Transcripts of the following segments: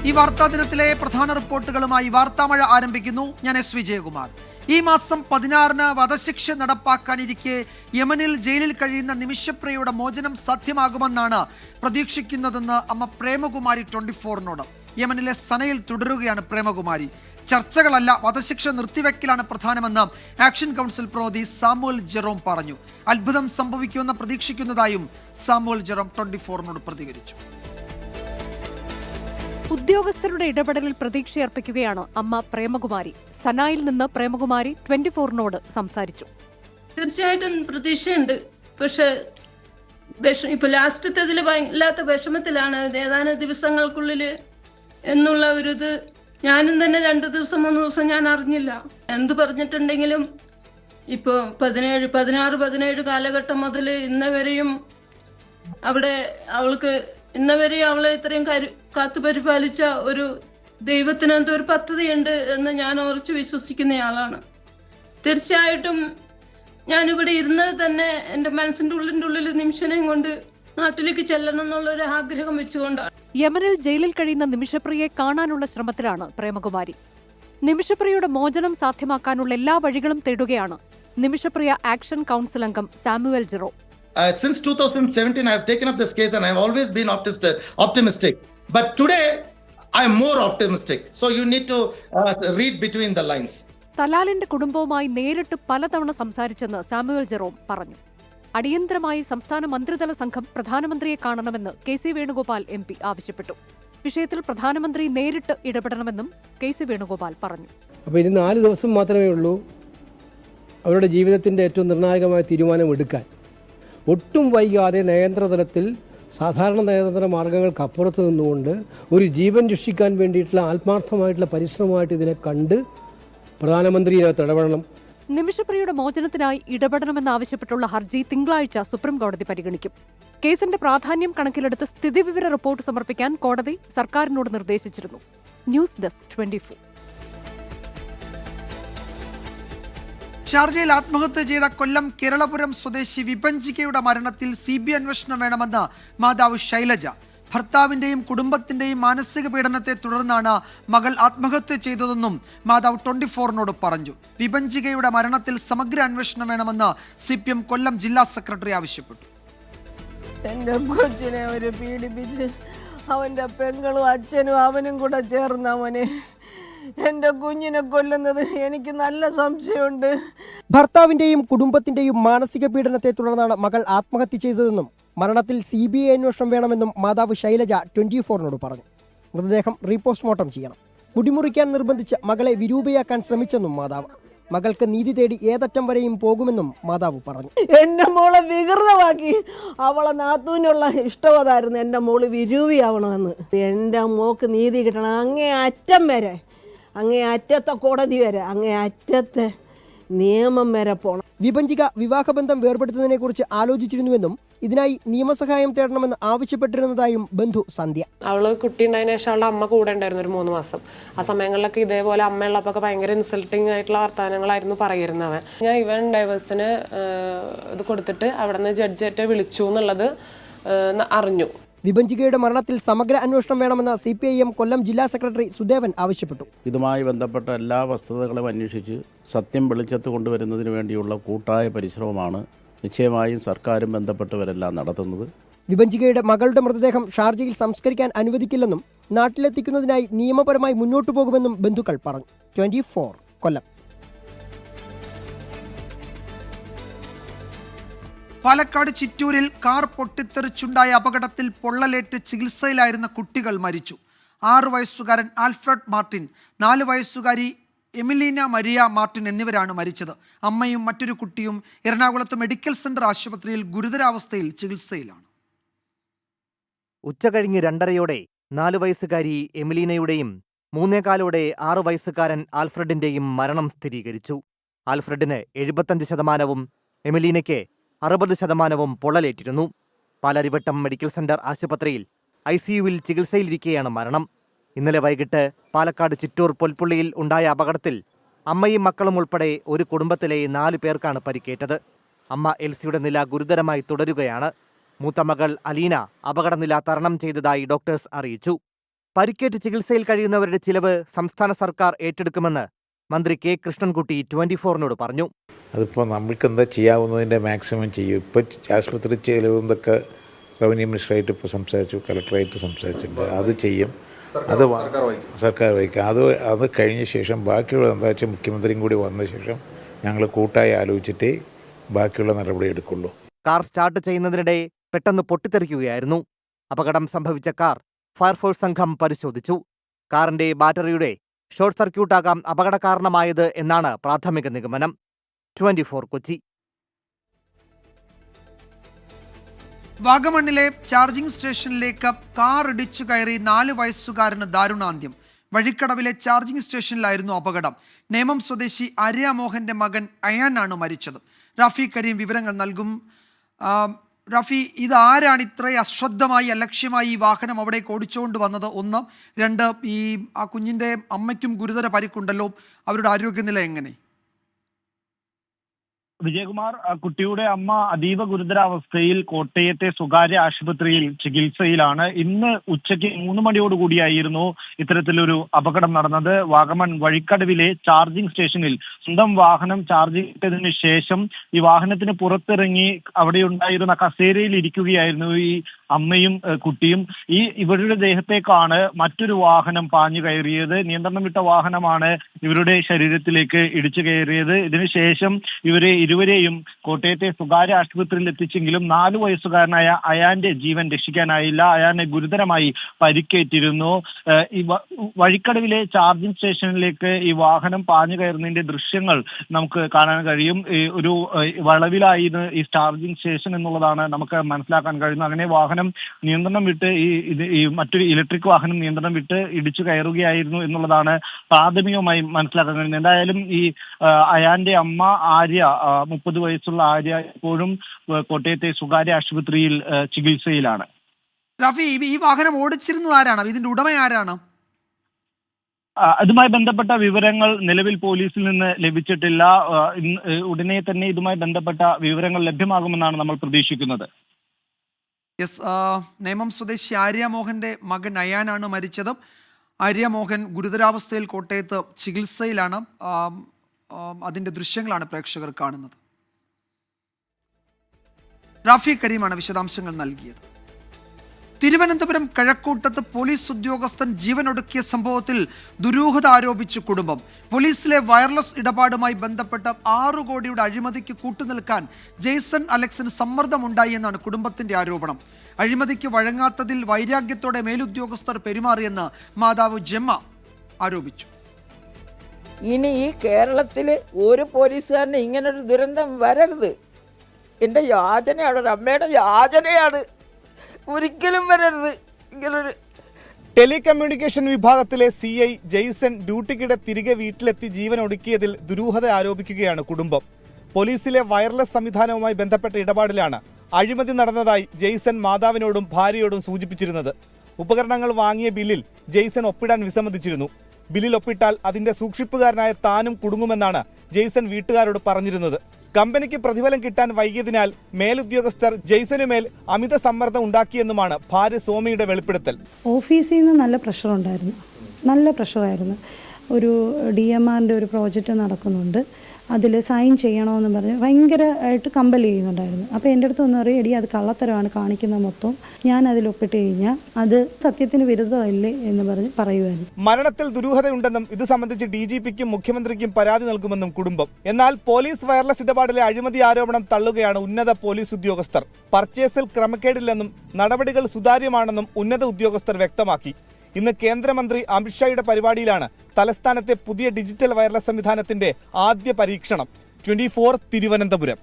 ഈ വാർത്താ ദിനത്തിലെ പ്രധാന റിപ്പോർട്ടുകളുമായി വാർത്താമഴ ആരംഭിക്കുന്നു. ഞാൻ എസ് വിജയകുമാർ. ഈ മാസം 16-ന് വധശിക്ഷ നടപ്പാക്കാനിരിക്കെ യമനിൽ ജയിലിൽ കഴിയുന്ന നിമിഷപ്രിയയുടെ മോചനം സാധ്യമാകുമെന്നാണ് പ്രതീക്ഷിക്കുന്നതെന്ന് അമ്മ പ്രേമകുമാരി 24-നോട്. യമനിലെ സനയിൽ തുടരുകയാണ് പ്രേമകുമാരി. ചർച്ചകളല്ല, വധശിക്ഷ നിർത്തിവെക്കലാണ് പ്രധാനമെന്ന് ആക്ഷൻ കൗൺസിൽ പ്രതിനിധി സാമുവൽ ജെറോം പറഞ്ഞു. അത്ഭുതം സംഭവിക്കുമെന്ന് പ്രതീക്ഷിക്കുന്നതായും സാമുവൽ ജെറോം 24-നോട് പ്രതികരിച്ചു. ഉദ്യോഗസ്ഥരുടെ ഇടപെടലിൽ പ്രതീക്ഷയർപ്പിക്കുകയാണ് അമ്മ പ്രേമകുമാരി. സനായിൽ നിന്ന് പ്രേമകുമാരി 24-നോട് സംസാരിച്ചു. തീർച്ചയായിട്ടും പ്രതീക്ഷയുണ്ട്. പക്ഷെ ഇപ്പൊ ലാസ്റ്റത്തേതിൽ വല്ലാത്ത വിഷമത്തിലാണ്. ഏതാനും ദിവസങ്ങൾക്കുള്ളിൽ എന്നുള്ള ഒരു ഇത് ഞാനും തന്നെ 2 ദിവസം 3 ദിവസം ഞാൻ അറിഞ്ഞില്ല. എന്ത് പറഞ്ഞിട്ടുണ്ടെങ്കിലും ഇപ്പോ 16-17 കാലഘട്ടം മുതൽ ഇന്നവരെയും അവിടെ അവൾക്ക് ഇന്നവരെയും അവളെ ഇത്രയും കാത്തുപരിപാലിച്ച ഒരു ദൈവത്തിന് എന്തോ ഒരു പദ്ധതിയുണ്ട് എന്ന് ഞാൻ ഉറച്ചു വിശ്വസിക്കുന്നയാളാണ്. തീർച്ചയായിട്ടും ഞാനിവിടെ ഇരുന്നത് തന്നെ എൻ്റെ മനസ്സിൻ്റെ ഉള്ളിൽ നിമിഷനെയും കൊണ്ട് നാട്ടിലേക്ക് ചെല്ലണം എന്നുള്ള ഒരു ആഗ്രഹം വെച്ചുകൊണ്ടാണ്. യമനിൽ ജയിലിൽ കഴിയുന്ന നിമിഷപ്രിയയെ കാണാനുള്ള ശ്രമത്തിലാണ് പ്രേമകുമാരി. നിമിഷപ്രിയയുടെ മോചനം സാധ്യമാക്കാനുള്ള എല്ലാ വഴികളും തേടുകയാണ് നിമിഷപ്രിയ ആക്ഷൻ കൗൺസിൽ അംഗം Samuel Jerome. Since 2017, I have taken up this case and I have always been optimistic. But today, I am more optimistic. So you need to read between the lines. തലാലിന്റെ കുടുംബവുമായി നേരിട്ട് പലതവണ സംസാരിച്ചെന്ന് Samuel Jerome പറഞ്ഞു. അടിയന്തരമായി സംസ്ഥാന മന്ത്രിതല സംഘം പ്രധാനമന്ത്രിയെ കാണണമെന്ന് KC വേണുഗോപാൽ MP ആവശ്യപ്പെട്ടു. വിഷയത്തിൽ പ്രധാനമന്ത്രി നേരിട്ട് ഇടപെടണമെന്നും KC വേണുഗോപാൽ പറഞ്ഞു. അപ്പോൾ ഇനി 4 ദിവസം മാത്രമേ ഉള്ളൂ അവരുടെ ജീവിതത്തിന്റെ ഏറ്റവും നിർണായകമായ തീരുമാനമെടുക്കാൻ. ഒട്ടും വൈകാതെ നയതന്ത്രതലത്തിൽ സാധാരണ നയതന്ത്ര മാർഗങ്ങൾക്കപ്പുറത്ത് നിന്നുകൊണ്ട് ഒരു ജീവൻ രക്ഷിക്കാൻ വേണ്ടിയിട്ടുള്ള ആത്മാർത്ഥമായിട്ടുള്ള പരിശ്രമമായിട്ട് ഇതിനെ കണ്ട് പ്രധാനമന്ത്രി ഇതിനകത്ത് ഇടപെടണം. നിമിഷപ്രിയയുടെ മോചനത്തിനായി ഇടപെടണമെന്നാവശ്യപ്പെട്ടുള്ള ഹർജി തിങ്കളാഴ്ച സുപ്രീംകോടതി പരിഗണിക്കും. കേസിന്റെ പ്രാധാന്യം കണക്കിലെടുത്ത് സ്ഥിതിവിവര റിപ്പോർട്ട് സമർപ്പിക്കാൻ കോടതി സർക്കാരിനോട് നിർദ്ദേശിച്ചിരുന്നു. News desk 24. ഷാർജയിൽ ആത്മഹത്യ ചെയ്ത കൊല്ലം കേരളപുരം സ്വദേശി വിപഞ്ചികയുടെ മരണത്തിൽ CBI അന്വേഷണം വേണമെന്ന് മാതാവ് ശൈലജ. ഭർത്താവിന്റെയും കുടുംബത്തിന്റെയും മാനസിക പീഡനത്തെ തുടർന്നാണ് മകൾ ആത്മഹത്യ ചെയ്തതെന്നും മാതാവ് 24-നോട് പറഞ്ഞു. വിപഞ്ചികയുടെ മരണത്തിൽ സമഗ്ര അന്വേഷണം വേണമെന്ന് CPM കൊല്ലം ജില്ലാ സെക്രട്ടറി ആവശ്യപ്പെട്ടു. എന്റെ കൊച്ചിനെ അവര് പീഡിപ്പിച്ച് അവന്റെ പെങ്ങളും അച്ഛനും അവനും കൂടെ ചേർന്നവനെ എന്റെ കുഞ്ഞിനെ കൊല്ലുന്നത് എനിക്ക് നല്ല സംശയമുണ്ട്. ഭർത്താവിന്റെയും കുടുംബത്തിന്റെയും മാനസിക പീഡനത്തെ തുടർന്നാണ് മകൾ ആത്മഹത്യ ചെയ്തതെന്നും മരണത്തിൽ CBI അന്വേഷണം വേണമെന്നും മാതാവ് ശൈലജ 24-നോട് പറഞ്ഞു. മൃതദേഹം റീപോസ്റ്റ്മോർട്ടം ചെയ്യണം. മുടിമുറിക്കാൻ നിർബന്ധിച്ച് മകളെ വിരൂപയാക്കാൻ ശ്രമിച്ചെന്നും മാതാവ്. മകൾക്ക് നീതി തേടി ഏതറ്റം വരെയും പോകുമെന്നും മാതാവ് പറഞ്ഞു. എന്റെ മോളെ വികൃതമാക്കി അവളെ നാത്തൂനുള്ള ഇഷ്ടവതായിരുന്നു എന്റെ മോള് വിരൂപിയാവണമെന്ന്. എന്റെ മോക്ക് നീതി കിട്ടണം. അങ്ങേ അറ്റത്തെ കോടതി വരെ, അങ്ങേ അറ്റത്തെ നിയമം വരെ പോണം. വിപഞ്ചിക വിവാഹബന്ധം വേർപെടുത്തുന്നതിനെ കുറിച്ച് ആലോചിച്ചിരുന്നുവെന്നും ഇതിനായി നിയമസഹായം തേടണമെന്ന് ആവശ്യപ്പെട്ടിരുന്നതായും ബന്ധു സന്ധ്യ. അവള് കുട്ടി ഉണ്ടായതിനു ശേഷം അവളുടെ അമ്മ കൂടെ ഉണ്ടായിരുന്നു ഒരു 3 മാസം. ആ സമയങ്ങളിലൊക്കെ ഇതേപോലെ അമ്മയുള്ളപ്പോൾ ഭയങ്കര ഇൻസൾട്ടിങ് ആയിട്ടുള്ള വർത്തമാനങ്ങളായിരുന്നു പറയുന്നത്. ഞാൻ ഇവൻ ഡൈവേഴ്സിന് ഇത് കൊടുത്തിട്ട് അവിടെ നിന്ന് ജഡ്ജിയായിട്ട് വിളിച്ചു എന്നുള്ളത് അറിഞ്ഞു. വിപഞ്ചികയുടെ മരണത്തിൽ സമഗ്ര അന്വേഷണം വേണമെന്ന് CPIM കൊല്ലം ജില്ലാ സെക്രട്ടറി സുദേവൻ ആവശ്യപ്പെട്ടു. ഇതുമായി ബന്ധപ്പെട്ട എല്ലാ വസ്തുതകളും അന്വേഷിച്ച് സത്യം വെളിച്ചത്ത് കൊണ്ടുവരുന്നതിന് വേണ്ടിയുള്ള കൂട്ടായ പരിശ്രമമാണ് നിശ്ചയമായും സർക്കാരും ബന്ധപ്പെട്ടവരെല്ലാം നടത്തുന്നത്. വിപഞ്ചികയുടെ മകളുടെ മൃതദേഹം ഷാർജയിൽ സംസ്കരിക്കാൻ അനുവദിക്കില്ലെന്നും നാട്ടിലെത്തിക്കുന്നതിനായി നിയമപരമായി മുന്നോട്ടു പോകുമെന്നും ബന്ധുക്കൾ പറഞ്ഞു. 24 കൊല്ലം. പാലക്കാട് ചിറ്റൂരിൽ കാർ പൊട്ടിത്തെറിച്ചുണ്ടായ അപകടത്തിൽ പൊള്ളലേറ്റ് ചികിത്സയിലായിരുന്ന കുട്ടികൾ മരിച്ചു. 6 വയസ്സുകാരൻ ആൽഫ്രഡ് മാർട്ടിൻ, 4 വയസ്സുകാരി എമിലീന മരിയ മാർട്ടിൻ എന്നിവരാണ് മരിച്ചത്. അമ്മയും മറ്റൊരു കുട്ടിയും എറണാകുളത്ത് മെഡിക്കൽ സെന്റർ ആശുപത്രിയിൽ ഗുരുതരാവസ്ഥയിൽ ചികിത്സയിലാണ്. ഉച്ചകഴിഞ്ഞ് 2:30-യോടെ 4 വയസ്സുകാരി എമിലീനയുടെയും 3:15-ഓടെ 6 വയസ്സുകാരൻ ആൽഫ്രഡിന്റെയും മരണം സ്ഥിരീകരിച്ചു. ആൽഫ്രഡിന് 75%, എമിലീനയ്ക്ക് 60% പൊള്ളലേറ്റിരുന്നു. പാലാരിവട്ടം മെഡിക്കൽ സെന്റർ ആശുപത്രിയിൽ ICUവിൽ ചികിത്സയിലിരിക്കെയാണ് മരണം. ഇന്നലെ വൈകിട്ട് പാലക്കാട് ചിറ്റൂർ പൊൽപ്പുള്ളിയിൽ ഉണ്ടായ അപകടത്തിൽ അമ്മയും മക്കളും ഉൾപ്പെടെ ഒരു കുടുംബത്തിലെ 4 പേർക്കാണ് പരിക്കേറ്റത്. അമ്മ എൽസിയുടെ നില ഗുരുതരമായി തുടരുകയാണ്. മൂത്ത മകൾ അലീന അപകടനില തരണം ചെയ്തതായി ഡോക്ടേഴ്സ് അറിയിച്ചു. പരിക്കേറ്റ് ചികിത്സയിൽ കഴിയുന്നവരുടെ ചിലവ് സംസ്ഥാന സർക്കാർ ഏറ്റെടുക്കുമെന്ന് മന്ത്രി കെ കൃഷ്ണൻകുട്ടി 24-നോട് പറഞ്ഞു. അതിപ്പോൾ നമുക്ക് എന്താ ചെയ്യാവുന്നതിൻ്റെ മാക്സിമം ചെയ്യും. ഇപ്പോൾ ആശുപത്രി ചിലവെന്നൊക്കെ റവന്യൂ മിനിസ്റ്ററായിട്ട് ഇപ്പോൾ സംസാരിച്ചു, കളക്ടറായിട്ട് സംസാരിച്ചിട്ടുണ്ട്. അത് ചെയ്യും, അത് സർക്കാർ വഹിക്കും. അത് കഴിഞ്ഞ ശേഷം ബാക്കിയുള്ള എന്താ വെച്ചാൽ മുഖ്യമന്ത്രിയും കൂടി വന്ന ശേഷം ഞങ്ങൾ കൂട്ടായി ആലോചിച്ചിട്ടേ ബാക്കിയുള്ള നടപടി എടുക്കുള്ളൂ. കാർ സ്റ്റാർട്ട് ചെയ്യുന്നതിനിടെ പെട്ടെന്ന് പൊട്ടിത്തെറിക്കുകയായിരുന്നു. അപകടം സംഭവിച്ച കാർ ഫയർഫോഴ്സ് സംഘം പരിശോധിച്ചു. കാറിന്റെ ബാറ്ററിയുടെ ഷോർട്ട് സർക്യൂട്ടാകാം അപകട കാരണമായത് എന്നാണ് പ്രാഥമിക നിഗമനം. 24 കൊച്ചി. വാഗമണ്ണിലെ ചാർജിംഗ് സ്റ്റേഷനിലേക്ക് കാർ ഇടിച്ചു കയറി 4 വയസ്സുകാരന് ദാരുണാന്ത്യം. വഴിക്കടവിലെ ചാർജിംഗ് സ്റ്റേഷനിലായിരുന്നു അപകടം. നേമം സ്വദേശി ആര്യ മോഹന്റെ മകൻ അയാനാണ് മരിച്ചത്. റാഫി കരീം വിവരങ്ങൾ നൽകും. റാഫി, ഇതാരാണ് ഇത്രയും അശ്രദ്ധമായി അലക്ഷ്യമായി ഈ വാഹനം അവിടേക്ക് ഓടിച്ചുകൊണ്ട് വന്നത്? 1, 2, ആ കുഞ്ഞിൻ്റെ അമ്മയ്ക്കും ഗുരുതര പരിക്കുണ്ടല്ലോ, അവരുടെ ആരോഗ്യനില എങ്ങനെ? വിജയകുമാർ, കുട്ടിയുടെ അമ്മ അതീവ ഗുരുതരാവസ്ഥയിൽ കോട്ടയത്തെ സ്വകാര്യ ആശുപത്രിയിൽ ചികിത്സയിലാണ്. ഇന്ന് ഉച്ചയ്ക്ക് 3 മണിയോടുകൂടിയായിരുന്നു ഇത്തരത്തിലൊരു അപകടം നടന്നത്. വാഗമൺ വഴിക്കടവിലെ ചാർജിംഗ് സ്റ്റേഷനിൽ സ്വന്തം വാഹനം ചാർജ് ചെയ്തതിനു ശേഷം ഈ വാഹനത്തിന് പുറത്തിറങ്ങി അവിടെ ഉണ്ടായിരുന്ന കസേരയിൽ ഇരിക്കുകയായിരുന്നു ഈ അമ്മയും കുട്ടിയും. ഇവരുടെ ദേഹത്തേക്കാണ് മറ്റൊരു വാഹനം പാഞ്ഞു കയറിയത്. നിയന്ത്രണം വിട്ട വാഹനമാണ് ഇവരുടെ ശരീരത്തിലേക്ക് ഇടിച്ചു കയറിയത്. ഇതിനുശേഷം ഇരുവരെയും കോട്ടയത്തെ സ്വകാര്യ ആശുപത്രിയിൽ എത്തിച്ചെങ്കിലും 4 വയസ്സുകാരനായ അയാന്റെ ജീവൻ രക്ഷിക്കാനായില്ല. അയാനെ ഗുരുതരമായി പരിക്കേറ്റിരുന്നു. ഈ വഴിക്കടവിലെ ചാർജിംഗ് സ്റ്റേഷനിലേക്ക് ഈ വാഹനം പാഞ്ഞു കയറുന്നതിന്റെ ദൃശ്യങ്ങൾ നമുക്ക് കാണാൻ കഴിയും. ഒരു വളവിലായിരുന്നു ഈ ചാർജിംഗ് സ്റ്റേഷൻ എന്നുള്ളതാണ് നമുക്ക് മനസ്സിലാക്കാൻ കഴിയുന്നത്. അങ്ങനെ വാഹനം നിയന്ത്രണം വിട്ട് ഈ മറ്റൊരു ഇലക്ട്രിക് വാഹനം നിയന്ത്രണം വിട്ട് ഇടിച്ചു കയറുകയായിരുന്നു എന്നുള്ളതാണ് പ്രാഥമികമായി മനസ്സിലാക്കാൻ കഴിയുന്നത്. എന്തായാലും ഈ അയാന്റെ അമ്മ ആര്യ, 30 വയസ്സുള്ള ആര്യ, ഇപ്പോഴും കോട്ടയത്തെ സ്വകാര്യ ആശുപത്രിയിൽ ചികിത്സയിലാണ്. റാഫി, ഈ വാഹനം ഓടിച്ചിരുന്നത് ആരാണ്? ഇതിന്റെ ഉടമ ആരാണ്? ഇതുമായി ബന്ധപ്പെട്ട വിവരങ്ങൾ നിലവിൽ പോലീസിൽ നിന്ന് ലഭിച്ചിട്ടില്ല. ഉടനെ തന്നെ ഇതുമായി ബന്ധപ്പെട്ട വിവരങ്ങൾ ലഭ്യമാകുമെന്നാണ് നമ്മൾ പ്രതീക്ഷിക്കുന്നത്. നേമം സ്വദേശി ആര്യ മോഹന്റെ മകൻ അയാനാണ് മരിച്ചത്. ആര്യ മോഹൻ ഗുരുതരാവസ്ഥയിൽ കോട്ടയത്ത് ചികിത്സയിലാണ്. അതിന്റെ ദൃശ്യങ്ങളാണ് പ്രേക്ഷകർ കാണുന്നത്. റാഫി കരീമാണ് വിശദാംശങ്ങൾ നൽകിയത്. തിരുവനന്തപുരം കഴക്കൂട്ടത്ത് പോലീസ് ഉദ്യോഗസ്ഥൻ ജീവനൊടുക്കിയ സംഭവത്തിൽ ദുരൂഹത ആരോപിച്ചു കുടുംബം. പോലീസിലെ വയർലെസ് ഇടപാടുമായി ബന്ധപ്പെട്ട 6 കോടിയുടെ അഴിമതിക്ക് കൂട്ടുനിൽക്കാൻ ജെയ്സൺ അലക്സിന് സമ്മർദ്ദമുണ്ടായി എന്നാണ് കുടുംബത്തിന്റെ ആരോപണം. അഴിമതിക്ക് വഴങ്ങാത്തതിൽ വൈരാഗ്യത്തോടെ മേലുദ്യോഗസ്ഥർ പെരുമാറിയെന്ന് മാതാവ് ജെമ്മ ആരോപിച്ചു. ഇനി ഈ കേരളത്തിൽ ഒരു പോലീസുകാരന് ഇങ്ങനൊരു ദുരന്തം വരരുത്. എൻ്റെ യാചനയാണ്, ഒരു അമ്മയുടെ യാചനയാണ്. ഒരിക്കലും വരരുത് ഇങ്ങനൊരു. ടെലികമ്മ്യൂണിക്കേഷൻ വിഭാഗത്തിലെ CI ജെയ്സൺ ഡ്യൂട്ടിക്കിടെ തിരികെ വീട്ടിലെത്തി ജീവൻ ഒടുക്കിയതിൽ ദുരൂഹത ആരോപിക്കുകയാണ് കുടുംബം. പോലീസിലെ വയർലെസ് സംവിധാനവുമായി ബന്ധപ്പെട്ട ഇടപാടിലാണ് അഴിമതി നടന്നതായി ജെയ്സൺ മാതാവിനോടും ഭാര്യയോടും സൂചിപ്പിച്ചിരുന്നത്. ഉപകരണങ്ങൾ വാങ്ങിയ ബില്ലിൽ ജെയ്സൺ ഒപ്പിടാൻ വിസമ്മതിച്ചിരുന്നു. ബില്ലിൽ ഒപ്പിട്ടാൽ അതിന്റെ സൂക്ഷിപ്പുകാരനായ താനും കുടുങ്ങുമെന്നാണ് ജെയ്സൺ വീട്ടുകാരോട് പറഞ്ഞിരുന്നത്. കമ്പനിക്ക് പ്രതിഫലം കിട്ടാൻ വൈകിയതിനാൽ മേലുദ്യോഗസ്ഥർ ജെയ്സനുമേൽ അമിത സമ്മർദ്ദം ഉണ്ടാക്കിയെന്നുമാണ് ഭാര്യ സോമയുടെ വെളിപ്പെടുത്തൽ. ഓഫീസിൽ നിന്ന് നല്ല പ്രഷറായിരുന്നു. ഒരു DMRന്റെ ഒരു പ്രോജക്റ്റ് നടക്കുന്നുണ്ട്, അതിൽ സൈൻ ചെയ്യണമെന്ന് പറഞ്ഞ് ഭയങ്കരമായിട്ട് കമ്പൽ ചെയ്യുന്നുണ്ടായിരുന്നു. അപ്പോൾ എൻ്റെ അടുത്ത് ഒന്ന് പറയും, എടി അത് കള്ളത്തരമാണ് കാണിക്കുന്നത് മൊത്തം, ഞാൻ അതിൽ ഒപ്പിട്ട് കഴിഞ്ഞാൽ അത് സത്യത്തിന് വിരുദ്ധമല്ലേ എന്ന് പറഞ്ഞ് പറയുമായിരുന്നു. മരണത്തിൽ ദുരൂഹതയുണ്ടെന്നും ഇത് സംബന്ധിച്ച് DGPക്കും മുഖ്യമന്ത്രിക്കും പരാതി നൽകുമെന്നും കുടുംബം. എന്നാൽ പോലീസ് വയർലെസ് ഇടപാടിലെ അഴിമതി ആരോപണം തള്ളുകയാണ് ഉന്നത പോലീസ് ഉദ്യോഗസ്ഥർ. പർച്ചേസിൽ ക്രമക്കേടില്ലെന്നും നടപടികൾ സുതാര്യമാണെന്നും ഉന്നത ഉദ്യോഗസ്ഥർ വ്യക്തമാക്കി. ഇന്ന് കേന്ദ്രമന്ത്രി അമിത്ഷായുടെ പരിപാടിയിലാണ് തലസ്ഥാനത്തെ പുതിയ ഡിജിറ്റൽ വയർലെസ് സംവിധാനത്തിന്റെ ആദ്യ പരീക്ഷണം. 24 തിരുവനന്തപുരം.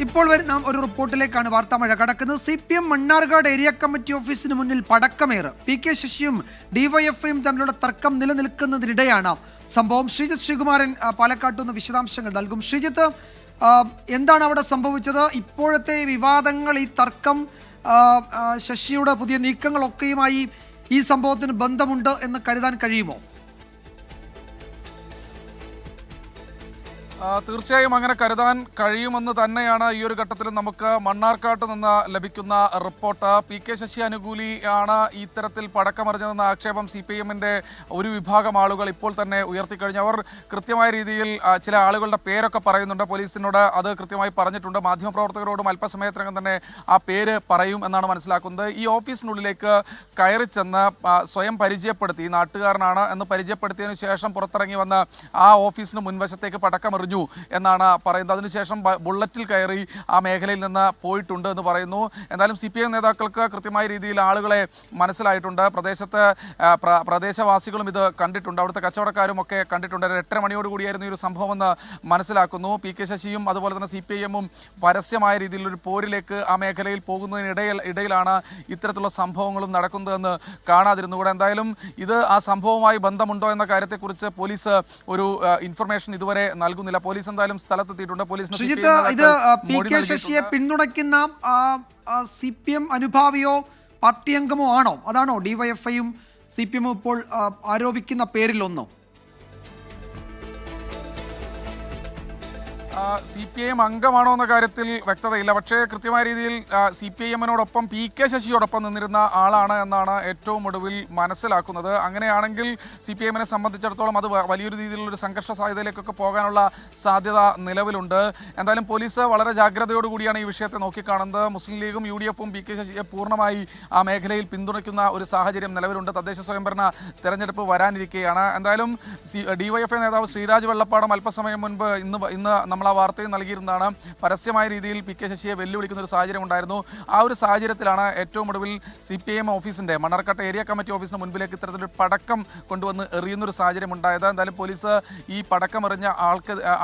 ഇപ്പോൾ വരുന്ന ഒരു റിപ്പോർട്ടിലേക്കാണ് വാർത്താമഴ കടക്കുന്നത്. CPM മണ്ണാർക്കാട് ഏരിയ കമ്മിറ്റി ഓഫീസിന് മുന്നിൽ പടക്കമേറ്. PK ശശിയും DYFIയും തമ്മിലുള്ള തർക്കം നിലനിൽക്കുന്നതിനിടെയാണ് സംഭവം. ശ്രീജിത്ത് ശ്രീകുമാരൻ പാലക്കാട്ടുനിന്ന് വിശദാംശങ്ങൾ നൽകും. ശ്രീജിത്ത്, എന്താണ് അവിടെ സംഭവിച്ചത്? ഇപ്പോഴത്തെ വിവാദങ്ങൾ, ഈ തർക്കം, ശശിയുടെ പുതിയ നീക്കങ്ങളൊക്കെയുമായി ഈ സംഭവത്തിന് ബന്ധമുണ്ട് എന്ന് കരുതാൻ കഴിയുമോ? തീർച്ചയായും അങ്ങനെ കരുതാൻ കഴിയുമെന്ന് തന്നെയാണ് ഈ ഒരു ഘട്ടത്തിൽ നമുക്ക് മണ്ണാർക്കാട്ട് നിന്ന് ലഭിക്കുന്ന റിപ്പോർട്ട്. പി കെ ശശി അനുകൂലിയാണ് ഇത്തരത്തിൽ പടക്കമറിഞ്ഞതെന്ന ആക്ഷേപം CPIM-ന്റെ ഒരു വിഭാഗം ആളുകൾ ഇപ്പോൾ തന്നെ ഉയർത്തിക്കഴിഞ്ഞു. അവർ കൃത്യമായ രീതിയിൽ ചില ആളുകളുടെ പേരൊക്കെ പറയുന്നുണ്ട്. പോലീസിനോട് അത് കൃത്യമായി പറഞ്ഞിട്ടുണ്ട്. മാധ്യമപ്രവർത്തകരോടും അല്പസമയത്തിനകം തന്നെ ആ പേര് പറയും എന്നാണ് മനസ്സിലാക്കുന്നത്. ഈ ഓഫീസിനുള്ളിലേക്ക് കയറി ചെന്ന് സ്വയം പരിചയപ്പെടുത്തി, നാട്ടുകാരനാണ് എന്ന് പരിചയപ്പെടുത്തിയതിനു ശേഷം പുറത്തിറങ്ങി വന്ന് ആ ഓഫീസിന് മുൻവശത്തേക്ക് പടക്കമെറിഞ്ഞു എന്നാണ് പറയുന്നത്. അതിനുശേഷം ബുള്ളറ്റിൽ കയറി ആ മേഖലയിൽ നിന്ന് പോയിട്ടുണ്ട് എന്ന് പറയുന്നു. എന്തായാലും CPIM നേതാക്കൾക്ക് കൃത്യമായ രീതിയിൽ ആളുകളെ മനസ്സിലായിട്ടുണ്ട്. പ്രദേശവാസികളും ഇത് കണ്ടിട്ടുണ്ട്. അവിടുത്തെ കച്ചവടക്കാരും ഒക്കെ കണ്ടിട്ടുണ്ട്. 8:30 മണിയോടുകൂടിയായിരുന്നു ഈ ഒരു സംഭവം എന്ന് മനസ്സിലാക്കുന്നു. പി കെ ശശിയും അതുപോലെ തന്നെ CPIM-ഉം പരസ്യമായ രീതിയിൽ ഒരു പോരിലേക്ക് ആ മേഖലയിൽ പോകുന്നതിനിടയിലാണ് ഇത്തരത്തിലുള്ള സംഭവങ്ങളും നടക്കുന്നതെന്ന് കാണാതിരുന്നുകൂടെ. എന്തായാലും ഇത് ആ സംഭവവുമായി ബന്ധമുണ്ടോ എന്ന കാര്യത്തെക്കുറിച്ച് പോലീസ് ഒരു ഇൻഫർമേഷൻ ഇതുവരെ നൽകുന്നില്ല. പോലീസ് എന്തായാലും സ്ഥലത്തെത്തിയിട്ടുണ്ട്. ശ്രീജിത്ത്, ഇത് പി കെ ശശിയെ പിന്തുണയ്ക്കുന്ന CPM അനുഭാവിയോ പാർട്ടി അംഗമോ ആണോ? അതാണോ DYFI-യും CPM-ഉം ഇപ്പോൾ ആരോപിക്കുന്ന പേരിലൊന്നോ? CPIM അംഗമാണോ എന്ന കാര്യത്തിൽ വ്യക്തതയില്ല. പക്ഷേ കൃത്യമായ രീതിയിൽ CPIM-നോടൊപ്പം പി കെ ശശിയോടൊപ്പം നിന്നിരുന്ന ആളാണ് എന്നാണ് ഏറ്റവും ഒടുവിൽ മനസ്സിലാക്കുന്നത്. അങ്ങനെയാണെങ്കിൽ CPIM-നെ സംബന്ധിച്ചിടത്തോളം അത് വലിയൊരു രീതിയിലുള്ളൊരു സംഘർഷ സാധ്യതയിലേക്കൊക്കെ പോകാനുള്ള സാധ്യത നിലവിലുണ്ട്. എന്തായാലും പോലീസ് വളരെ ജാഗ്രതയോടുകൂടിയാണ് ഈ വിഷയത്തെ നോക്കിക്കാണുന്നത്. മുസ്ലിം ലീഗും UDF-ഉം പി കെ ശശിയെ പൂർണ്ണമായി ആ മേഖലയിൽ പിന്തുണയ്ക്കുന്ന ഒരു സാഹചര്യം നിലവിലുണ്ട്. തദ്ദേശ സ്വയംഭരണ തെരഞ്ഞെടുപ്പ് വരാനിരിക്കുകയാണ്. എന്തായാലും DYFI നേതാവ് ശ്രീരാജ് വെള്ളപ്പാടം അല്പസമയം മുൻപ് ഇന്ന് നമ്മൾ ആ വാർത്തയും നൽകിയിരുന്നതാണ്. പരസ്യമായ രീതിയിൽ പി കെ ശശിയെ വെല്ലുവിളിക്കുന്ന ഒരു സാഹചര്യം ഉണ്ടായിരുന്നു. ആ ഒരു സാഹചര്യത്തിലാണ് ഏറ്റവും ഒടുവിൽ CPIM ഓഫീസിന്റെ മണ്ണാർക്കാട്ട് ഏരിയ കമ്മിറ്റി ഓഫീസിന് മുൻപിലേക്ക് ഇത്തരത്തിലൊരു പടക്കം കൊണ്ടുവന്ന് എറിയുന്നൊരു സാഹചര്യം ഉണ്ടായത്. എന്തായാലും പോലീസ് ഈ പടക്കം എറിഞ്ഞ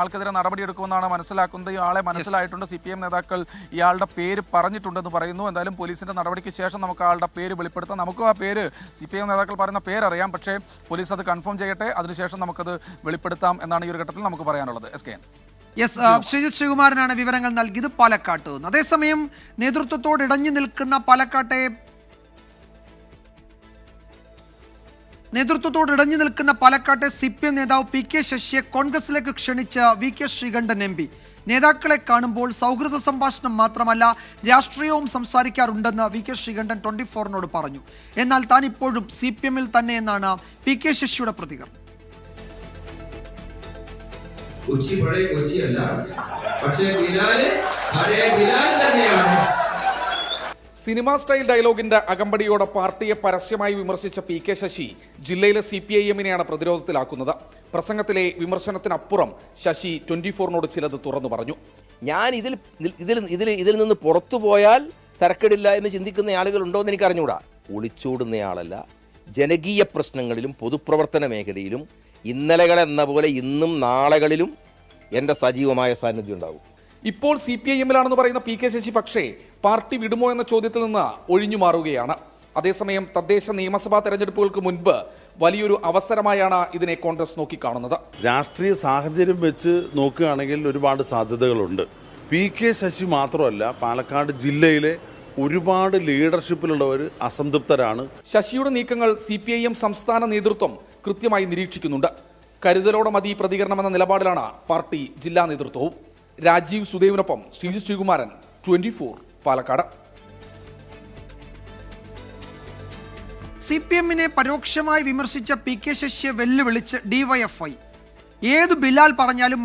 ആൾക്കെതിരെ നടപടിയെടുക്കുമെന്നാണ് മനസ്സിലാക്കുന്നത്. ഈ ആളെ മനസ്സിലായിട്ടുണ്ട്. CPIM നേതാക്കൾ ഇയാളുടെ പേര് പറഞ്ഞിട്ടുണ്ടെന്ന് പറയുന്നു. എന്തായാലും പോലീസിന്റെ നടപടിക്ക് ശേഷം നമുക്ക് ആളുടെ പേര് വെളിപ്പെടുത്താം. നമുക്കും ആ പേര് CPIM നേതാക്കൾ പറയുന്ന പേരറിയാം. പക്ഷേ പോലീസ് അത് കൺഫേം ചെയ്യട്ടെ, അതിനുശേഷം നമുക്കത് വെളിപ്പെടുത്താം എന്നാണ് ഈ ഒരു ഘട്ടത്തിൽ നമുക്ക് പറയാനുള്ളത്. SKN. ശ്രീജിത്ത് ശ്രീകുമാരനാണ് വിവരങ്ങൾ നൽകിയത് പാലക്കാട്ട് നിന്ന്. അതേസമയം നേതൃത്വത്തോട് ഇടഞ്ഞു നിൽക്കുന്ന പാലക്കാട്ടെ CPM നേതാവ് പി കെ ശശിയെ കോൺഗ്രസിലേക്ക് ക്ഷണിച്ച VK ശ്രീകണ്ഠൻ MP നേതാക്കളെ കാണുമ്പോൾ സൗഹൃദ സംഭാഷണം മാത്രമല്ല രാഷ്ട്രീയവും സംസാരിക്കാറുണ്ടെന്ന് VK ശ്രീകണ്ഠൻ 24-നോട് പറഞ്ഞു. എന്നാൽ താൻ ഇപ്പോഴും CPM-ൽ തന്നെ എന്നാണ് പി കെ ശശിയുടെ പ്രതികരണം. കൊച്ചി പഴയ കൊച്ചിയല്ല, പക്ഷേ ബിലാല് പഴയ ബിലാൽ തന്നെയാണ്. സിനിമാ സ്റ്റൈൽ ഡയലോഗിന്റെ അകമ്പടിയോടെ പാർട്ടിയെ പരസ്യമായി വിമർശിച്ച പി കെ ശശി ജില്ലയിലെ CPIM-നെയാണ് പ്രതിരോധത്തിലാക്കുന്നത്. പ്രസംഗത്തിലെ വിമർശനത്തിനപ്പുറം ശശി 24-നോട് ചിലത് തുറന്നു പറഞ്ഞു. ഞാൻ ഇതിൽ നിന്ന് പുറത്തു പോയാൽ തരക്കേടില്ല എന്ന് ചിന്തിക്കുന്ന ആളുകളുണ്ടോ എന്ന് എനിക്ക് അറിഞ്ഞുകൂടാ. ഒളിച്ചോടുന്നയാളല്ല. ജനകീയ പ്രശ്നങ്ങളിലും പൊതുപ്രവർത്തന മേഖലയിലും ഇന്നലെകളെന്ന പോലെ ഇന്നും നാളെകളിലും എൻ്റെ സജീവമായ സാന്നിധ്യം ഉണ്ടാവും. ഇപ്പോൾ CPIM-ലാണെന്ന് പറയുന്ന പി കെ ശശി പക്ഷേ പാർട്ടി വിടുമോ എന്ന ചോദ്യത്തിൽ നിന്ന് ഒഴിഞ്ഞു മാറുകയാണ്. അതേസമയം തദ്ദേശ നിയമസഭാ തെരഞ്ഞെടുപ്പുകൾക്ക് മുൻപ് വലിയൊരു അവസരമായാണ് ഇതിനെ കോൺഗ്രസ് നോക്കിക്കാണുന്നത്. രാഷ്ട്രീയ സാഹചര്യം വെച്ച് നോക്കുകയാണെങ്കിൽ ഒരുപാട് സാധ്യതകളുണ്ട്. പി കെ ശശി മാത്രമല്ല, പാലക്കാട് ജില്ലയിലെ ഒരുപാട് ലീഡർഷിപ്പിലുള്ളവർ അസംതൃപ്തരാണ്. ശശിയുടെ നീക്കങ്ങൾ CPIM സംസ്ഥാന നേതൃത്വം കൃത്യമായി നിരീക്ഷിക്കുന്നുണ്ട്. കരുതലോടെ മതി പ്രതികരണമെന്ന നിലപാടിലാണ് പാർട്ടി ജില്ലാ നേതൃത്വവും. രാജീവ് സുദേവിനൊപ്പം ശ്രീജിത്ത് ശ്രീകുമാരൻ, 24 പാലക്കാട്. CPM-നെ പരോക്ഷമായി വിമർശിച്ച പി കെ ശശിയെ വെല്ലുവിളിച്ച് DYFI. ഏത് ബിലാൽ പറഞ്ഞാലും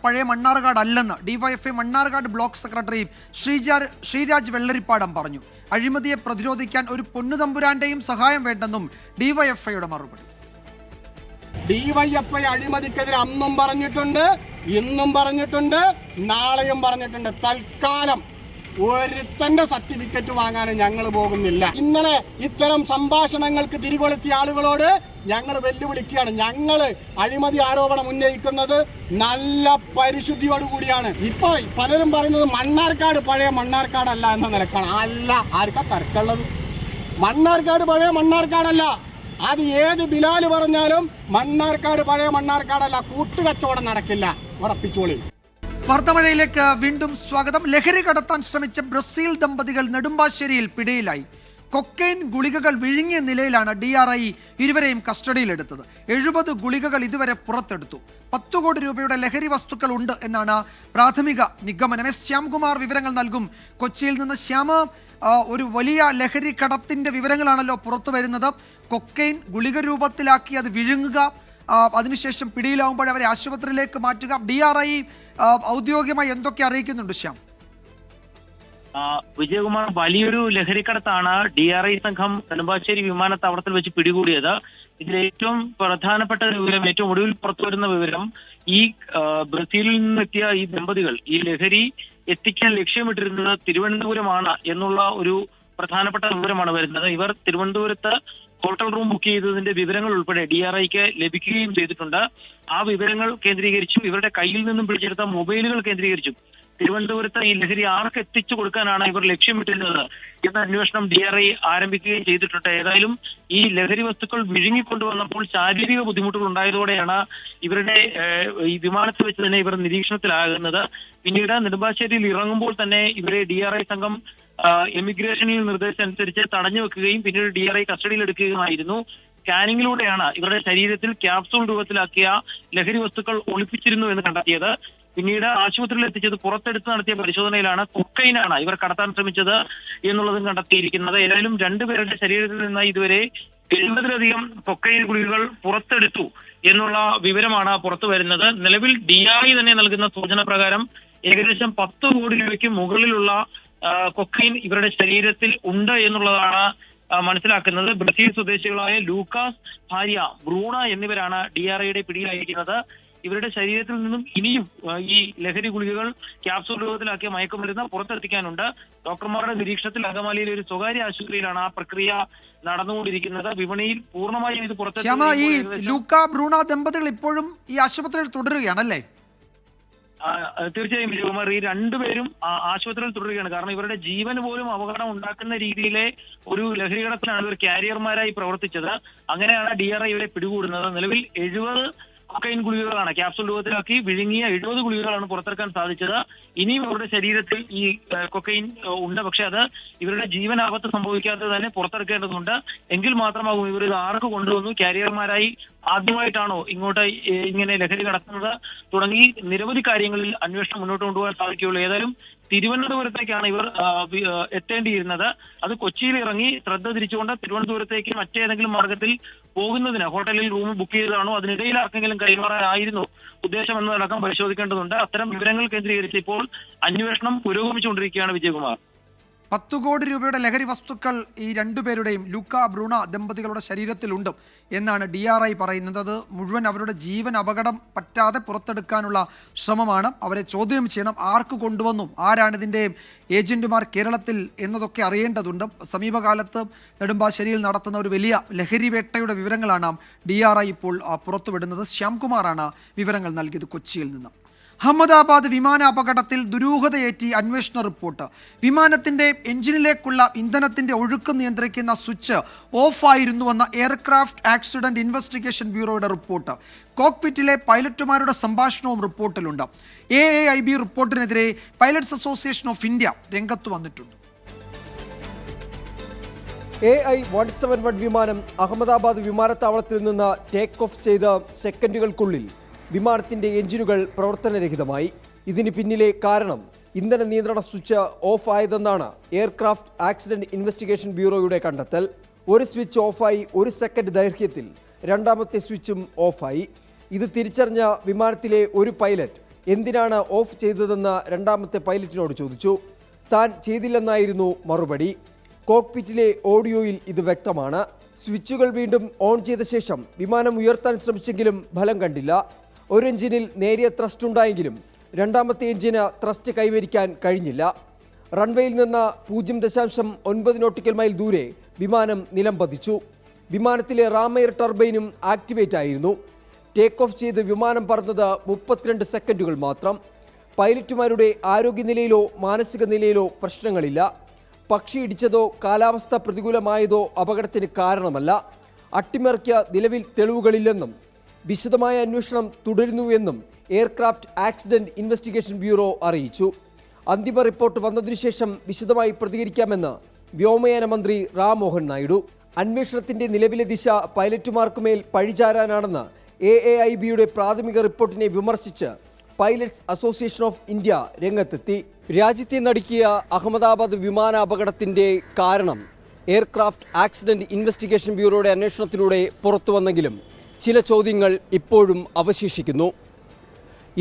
പഴയ മണ്ണാർക്കാട് അല്ലെന്ന് DYFI Mannarkkad block secretary Sreeraj Vellarippadam പറഞ്ഞു. അഴിമതിയെ പ്രതിരോധിക്കാൻ ഒരു പൊന്നുതമ്പുരാന്റെയും സഹായം വേണ്ടെന്നും DYFI-യുടെ മറുപടി. DYFI അഴിമതിക്കെതിരെ അന്നും പറഞ്ഞിട്ടുണ്ട്, ഇന്നും പറഞ്ഞിട്ടുണ്ട്, നാളെയും പറഞ്ഞിട്ടുണ്ട്. തൽക്കാലം ഒരുത്തന്റെ സർട്ടിഫിക്കറ്റ് വാങ്ങാനും ഞങ്ങൾ പോകുന്നില്ല. ഇന്നലെ ഇത്തരം സംഭാഷണങ്ങൾക്ക് തിരികൊളുത്തിയ ആളുകളോട് ഞങ്ങൾ വെല്ലുവിളിക്കുകയാണ്. ഞങ്ങൾ അഴിമതി ആരോപണം ഉന്നയിക്കുന്നത് നല്ല പരിശുദ്ധിയോടുകൂടിയാണ്. ഇപ്പൊ പലരും പറയുന്നത് മണ്ണാർക്കാട് പഴയ മണ്ണാർക്കാടല്ല എന്ന നിലക്കാണ്. അല്ല, ആർക്കാ തർക്കമുള്ളത്? മണ്ണാർക്കാട് പഴയ മണ്ണാർക്കാടല്ല. അത് ഏത് ബിലാല് പറഞ്ഞാലും മണ്ണാർക്കാട് പഴയ മണ്ണാർക്കാടല്ല. കൂട്ടുകച്ചവടം നടക്കില്ല, ഉറപ്പിച്ചോളി. വാർത്തമഴയിലേക്ക് വീണ്ടും സ്വാഗതം. ലഹരി കടത്താൻ ശ്രമിച്ച ബ്രസീൽ ദമ്പതികൾ നെടുമ്പാശ്ശേരിയിൽ പിടിയിലായി. കൊക്കൈൻ ഗുളികകൾ വിഴുങ്ങിയ നിലയിലാണ് DRI ഇരുവരെയും കസ്റ്റഡിയിലെടുത്തത്. 70 ഗുളികകൾ ഇതുവരെ പുറത്തെടുത്തു. 10 കോടി രൂപയുടെ ലഹരി വസ്തുക്കൾ ഉണ്ട് എന്നാണ് പ്രാഥമിക നിഗമനം. ശ്യാംകുമാർ വിവരങ്ങൾ നൽകും കൊച്ചിയിൽ നിന്ന്. ശ്യാമ, ഒരു വലിയ ലഹരി കടത്തിന്റെ വിവരങ്ങളാണല്ലോ പുറത്തു വരുന്നത്. കൊക്കൈൻ ഗുളിക രൂപത്തിലാക്കി അത് വിഴുങ്ങുക, അതിനുശേഷം പിടിയിലാവുമ്പോൾ അവരെ ആശുപത്രിയിലേക്ക് മാറ്റുക. DRI ഔദ്യോഗികമായി എന്തൊക്കെ അറിയിക്കുന്നുണ്ട് ശ്യാം? വിജയകുമാർ, വലിയൊരു ലഹരിക്കടത്താണ് DRI സംഘം നെടുമ്പാശ്ശേരി വിമാനത്താവളത്തിൽ വെച്ച് പിടികൂടിയത്. ഇതിൽ ഏറ്റവും പ്രധാനപ്പെട്ട വിവരം, ഏറ്റവും ഒടുവിൽ പുറത്തുവരുന്ന വിവരം, ഈ ബ്രസീലിൽ നിന്നെത്തിയ ഈ ദമ്പതികൾ ഈ ലഹരി എത്തിക്കാൻ ലക്ഷ്യമിട്ടിരുന്നത് തിരുവനന്തപുരമാണ് എന്നുള്ള ഒരു പ്രധാനപ്പെട്ട വിവരമാണ് വരുന്നത്. ഇവർ തിരുവനന്തപുരത്ത് ഹോട്ടൽ റൂം ബുക്ക് ചെയ്തതിന്റെ വിവരങ്ങൾ ഉൾപ്പെടെ DRIക്ക് ലഭിക്കുകയും ചെയ്തിട്ടുണ്ട്. ആ വിവരങ്ങൾ കേന്ദ്രീകരിച്ചും ഇവരുടെ കയ്യിൽ നിന്നും പിടിച്ചെടുത്ത മൊബൈലുകൾ കേന്ദ്രീകരിച്ചും തിരുവനന്തപുരത്ത് ഈ ലഹരി ആർക്ക് എത്തിച്ചു കൊടുക്കാനാണ് ഇവർ ലക്ഷ്യമിട്ടിരുന്നത് എന്ന അന്വേഷണം DRI ആരംഭിക്കുകയും ചെയ്തിട്ടുണ്ട്. ഏതായാലും ഈ ലഹരി വസ്തുക്കൾ വിഴുങ്ങിക്കൊണ്ടുവന്നപ്പോൾ ശാരീരിക ബുദ്ധിമുട്ടുകൾ ഉണ്ടായതോടെയാണ് ഇവരുടെ ഈ വിമാനത്തിൽ വെച്ച് തന്നെ ഇവർ നിരീക്ഷണത്തിലാകുന്നത്. പിന്നീട് നെടുമ്പാശ്ശേരിയിൽ ഇറങ്ങുമ്പോൾ തന്നെ ഇവരെ DRI സംഘം എമിഗ്രേഷനിൽ നിർദ്ദേശമനുസരിച്ച് തടഞ്ഞു വെക്കുകയും പിന്നീട് DRI കസ്റ്റഡിയിലെടുക്കുകയുമായിരുന്നു. സ്കാനിങ്ങിലൂടെയാണ് ഇവരുടെ ശരീരത്തിൽ ക്യാപ്സൂൾ രൂപത്തിലാക്കിയ ലഹരി വസ്തുക്കൾ ഒളിപ്പിച്ചിരുന്നു എന്ന് കണ്ടെത്തിയത്. പിന്നീട് ആശുപത്രിയിൽ എത്തിച്ചത് പുറത്തെടുത്ത് നടത്തിയ പരിശോധനയിലാണ് കൊക്കൈനാണ് ഇവർ കടത്താൻ ശ്രമിച്ചത് എന്നുള്ളതും കണ്ടെത്തിയിരിക്കുന്നത്. ഏതായാലും രണ്ടുപേരുടെ ശരീരത്തിൽ നിന്ന് ഇതുവരെ 70-ലധികം കൊക്കൈൻ ഗുളികകൾ പുറത്തെടുത്തു എന്നുള്ള വിവരമാണ് പുറത്തു വരുന്നത്. നിലവിൽ DRI തന്നെ നൽകുന്ന സൂചന പ്രകാരം ഏകദേശം 10 കോടി രൂപയ്ക്ക് മുകളിലുള്ള കൊക്കൈൻ ഇവരുടെ ശരീരത്തിൽ ഉണ്ട് എന്നുള്ളതാണ് മനസ്സിലാക്കുന്നത്. ബ്രസീൽ സ്വദേശികളായ ലൂക്കാസ്, ഭാര്യ ബ്രൂണ എന്നിവരാണ് DRIയുടെ പിടിയിലായിരിക്കുന്നത്. ഇവരുടെ ശരീരത്തിൽ നിന്നും ഇനിയും ഈ ലഹരി ഗുളികകൾ ക്യാപ്സൂൾ രൂപത്തിലാക്കിയ മയക്കുമരുന്ന് പുറത്തെത്തിക്കാനുണ്ട്. ഡോക്ടർമാരുടെ നിരീക്ഷണത്തിൽ അങ്കമാലിയിലെ ഒരു സ്വകാര്യ ആശുപത്രിയിലാണ് ആ പ്രക്രിയ നടന്നുകൊണ്ടിരിക്കുന്നത്. വിപണിയിൽ പൂർണ്ണമായും ഇത് പുറത്തെത്തിക്കാൻ ഈ ലൂക്ക ബ്രൂണ ദമ്പതികൾ ഇപ്പോഴും ഈ ആശുപത്രിയിൽ തുടരുകയാണല്ലേ? തീർച്ചയായും വിജയകുമാർ, ഈ രണ്ടുപേരും ആശുപത്രിയിൽ തുടരുകയാണ്. കാരണം ഇവരുടെ ജീവന് പോലും അപകടം ഉണ്ടാക്കുന്ന രീതിയിലെ ഒരു ലഹരി കടത്തിലാണ് ഇവർ കാരിയർമാരായി പ്രവർത്തിച്ചത്. അങ്ങനെയാണ് DRI ഇവരെ പിടികൂടുന്നത്. നിലവിൽ 70 കൊക്കൈൻ ഗുളികകളാണ് ക്യാപ്സൂൾ രൂപത്തിലാക്കി വിഴുങ്ങിയ 70 ഗുളികകളാണ് പുറത്തെടുക്കാൻ സാധിച്ചത്. ഇനിയും ഇവരുടെ ശരീരത്തിൽ ഈ കൊക്കൈൻ ഉണ്ട്. പക്ഷെ അത് ഇവരുടെ ജീവനാപത്ത് സംഭവിക്കാതെ തന്നെ പുറത്തെടുക്കേണ്ടതുണ്ട്. എങ്കിൽ മാത്രമാകും ഇവർ ഇത് ആർക്ക് കൊണ്ടുവന്നു, കാരിയർമാരായി ആദ്യമായിട്ടാണോ ഇങ്ങോട്ട് ഇങ്ങനെ ലഹരി കടത്തുന്നത് തുടങ്ങി നിരവധി കാര്യങ്ങളിൽ അന്വേഷണം മുന്നോട്ട് കൊണ്ടുപോകാൻ സാധിക്കുകയുള്ളൂ. ഏതായാലും തിരുവനന്തപുരത്തേക്കാണ് ഇവർ എത്തേണ്ടിയിരുന്നത്. അത് കൊച്ചിയിൽ ഇറങ്ങി ശ്രദ്ധ തിരിച്ചുകൊണ്ട് തിരുവനന്തപുരത്തേക്ക് മറ്റേതെങ്കിലും മാർഗത്തിൽ പോകുന്നതിന് ഹോട്ടലിൽ റൂം ബുക്ക് ചെയ്തതാണോ, അതിനിടയിൽ ആർക്കെങ്കിലും കൈമാറാനായിരുന്നു ഉദ്ദേശം എന്നതടക്കം പരിശോധിക്കേണ്ടതുണ്ട്. അത്തരം വിവരങ്ങൾ കേന്ദ്രീകരിച്ച് ഇപ്പോൾ അന്വേഷണം പുരോഗമിച്ചുകൊണ്ടിരിക്കുകയാണ് വിജയകുമാർ. 10 കോടി രൂപയുടെ ലഹരി വസ്തുക്കൾ ഈ രണ്ടുപേരുടെയും ലൂക്ക ബ്രൂണ ദമ്പതികളുടെ ശരീരത്തിലുണ്ട് എന്നാണ് DRI പറയുന്നത്. അത് മുഴുവൻ അവരുടെ ജീവൻ അപകടം പറ്റാതെ പുറത്തെടുക്കാനുള്ള ശ്രമമാണ്. അവരെ ചോദ്യം ചെയ്യണം. ആർക്ക് കൊണ്ടുവന്നു, ആരാണ് ഇതിൻ്റെ ഏജന്റുമാർ കേരളത്തിൽ എന്നതൊക്കെ അറിയേണ്ടതുണ്ട്. സമീപകാലത്ത് നെടുമ്പാശ്ശേരിയിൽ നടത്തുന്ന ഒരു വലിയ ലഹരി വേട്ടയുടെ വിവരങ്ങളാണ് DRI ഇപ്പോൾ പുറത്തുവിടുന്നത്. ശ്യാംകുമാറാണ് വിവരങ്ങൾ നൽകിയത് കൊച്ചിയിൽ നിന്ന്. അഹമ്മദാബാദ് വിമാന അപകടത്തിൽ ദുരൂഹതയേറ്റി അന്വേഷണ റിപ്പോർട്ട്. വിമാനത്തിന്റെ എഞ്ചിനിലേക്കുള്ള ഇന്ധനത്തിന്റെ ഒഴുക്ക് നിയന്ത്രിക്കുന്ന സ്വിച്ച് ഓഫായിരുന്നുവെന്ന എയർക്രാഫ്റ്റ് ആക്സിഡന്റ് ഇൻവെസ്റ്റിഗേഷൻ ബ്യൂറോയുടെ റിപ്പോർട്ട്. കോക്പിറ്റിലെ പൈലറ്റുമാരുടെ സംഭാഷണവും റിപ്പോർട്ടിലുണ്ട്. AAIB റിപ്പോർട്ടിനെതിരെ പൈലറ്റ്സ് അസോസിയേഷൻ ഓഫ് ഇന്ത്യ രംഗത്ത് വന്നിട്ടുണ്ട്. AI-171 വിമാനം അഹമ്മദാബാദ് വിമാനത്താവളത്തിൽ നിന്ന് ടേക്ക് ഓഫ് ചെയ്ത സെക്കൻഡുകൾക്കുള്ളിൽ വിമാനത്തിന്റെ എഞ്ചിനുകൾ പ്രവർത്തനരഹിതമായി. ഇതിന് പിന്നിലെ കാരണം ഇന്ധന നിയന്ത്രണ സ്വിച്ച് ഓഫ് ആയതെന്നാണ് എയർക്രാഫ്റ്റ് ആക്സിഡന്റ് ഇൻവെസ്റ്റിഗേഷൻ ബ്യൂറോയുടെ കണ്ടെത്തൽ. ഒരു സ്വിച്ച് ഓഫായി 1 സെക്കൻഡ് ദൈർഘ്യത്തിൽ രണ്ടാമത്തെ സ്വിച്ചും ഓഫായി. ഇത് തിരിച്ചറിഞ്ഞ വിമാനത്തിലെ ഒരു പൈലറ്റ് എന്തിനാണ് ഓഫ് ചെയ്തതെന്ന് രണ്ടാമത്തെ പൈലറ്റിനോട് ചോദിച്ചു. താൻ ചെയ്തില്ലെന്നായിരുന്നു മറുപടി. കോക്പിറ്റിലെ ഓഡിയോയിൽ ഇത് വ്യക്തമാണ്. സ്വിച്ചുകൾ വീണ്ടും ഓൺ ചെയ്ത ശേഷം വിമാനം ഉയർത്താൻ ശ്രമിച്ചെങ്കിലും ഫലം കണ്ടില്ല. ഒരു എഞ്ചിനിൽ നേരിയ ത്രസ്റ്റ് ഉണ്ടായെങ്കിലും രണ്ടാമത്തെ എഞ്ചിന് ത്രസ്റ്റ് കൈവരിക്കാൻ കഴിഞ്ഞില്ല. റൺവേയിൽ നിന്ന് 0.9 നോട്ടിക്കൽ മൈൽ ദൂരെ വിമാനം നിലം പതിച്ചു. വിമാനത്തിലെ റാം എയർ ടർബൈനും ആക്ടിവേറ്റ് ആയിരുന്നു. ടേക്ക് ഓഫ് ചെയ്ത് വിമാനം പറന്നത് 32 സെക്കൻഡുകൾ മാത്രം. പൈലറ്റുമാരുടെ ആരോഗ്യനിലയിലോ മാനസിക നിലയിലോ പ്രശ്നങ്ങളില്ല. പക്ഷി ഇടിച്ചതോ കാലാവസ്ഥ പ്രതികൂലമായതോ അപകടത്തിന് കാരണമല്ല. അട്ടിമറിക്ക് നിലവിൽ തെളിവുകളില്ലെന്നും വിശദമായ അന്വേഷണം തുടരുന്നുവെന്നും എയർക്രാഫ്റ്റ് ആക്സിഡന്റ് ഇൻവെസ്റ്റിഗേഷൻ ബ്യൂറോ അറിയിച്ചു. അന്തിമ റിപ്പോർട്ട് വന്നതിനുശേഷം വിശദമായി പ്രതികരിക്കാമെന്ന് വ്യോമയാന മന്ത്രി റാം മോഹൻ നായിഡു. അന്വേഷണത്തിന്റെ നിലവിലെ ദിശ പൈലറ്റുമാർക്കുമേൽ പഴിചാരാനാണെന്ന് AAIBയുടെ പ്രാഥമിക റിപ്പോർട്ടിനെ വിമർശിച്ച് പൈലറ്റ്സ് അസോസിയേഷൻ ഓഫ് ഇന്ത്യ രംഗത്തെത്തി. രാജ്യത്തെ നടുക്കിയ അഹമ്മദാബാദ് വിമാന അപകടത്തിന്റെ കാരണം എയർക്രാഫ്റ്റ് ആക്സിഡന്റ് ഇൻവെസ്റ്റിഗേഷൻ ബ്യൂറോയുടെ അന്വേഷണത്തിലൂടെ പുറത്തുവന്നെങ്കിലും ചില ചോദ്യങ്ങൾ ഇപ്പോഴും അവശേഷിക്കുന്നു.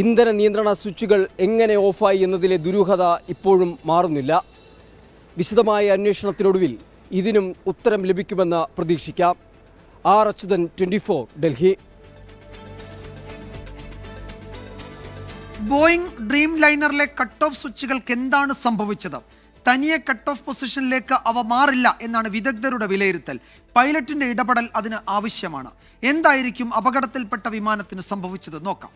ഇന്ധന നിയന്ത്രണ സ്വിച്ചുകൾ എങ്ങനെ ഓഫായി എന്നതിലെ ദുരൂഹത ഇപ്പോഴും മാറുന്നില്ല. വിശദമായ അന്വേഷണത്തിനൊടുവിൽ ഇതിനും ഉത്തരം ലഭിക്കുമെന്ന് പ്രതീക്ഷിക്കാം. R. അച്യുതൻ, 24, ഡൽഹി. ബോയിങ് ഡ്രീം ലൈനറിലെ കട്ട് ഓഫ് സ്വിച്ചുകൾക്ക് എന്താണ് സംഭവിച്ചത്? തനിയെ കട്ട് ഓഫ് പൊസിഷനിലേക്ക് അവ മാറില്ല എന്നാണ് വിദഗ്ധരുടെ വിലയിരുത്തൽ. പൈലറ്റിന്റെ ഇടപെടൽ അതിന് ആവശ്യമാണ്. എന്തായിരിക്കും അപകടത്തിൽപ്പെട്ട വിമാനത്തിന് സംഭവിച്ചത്? നോക്കാം.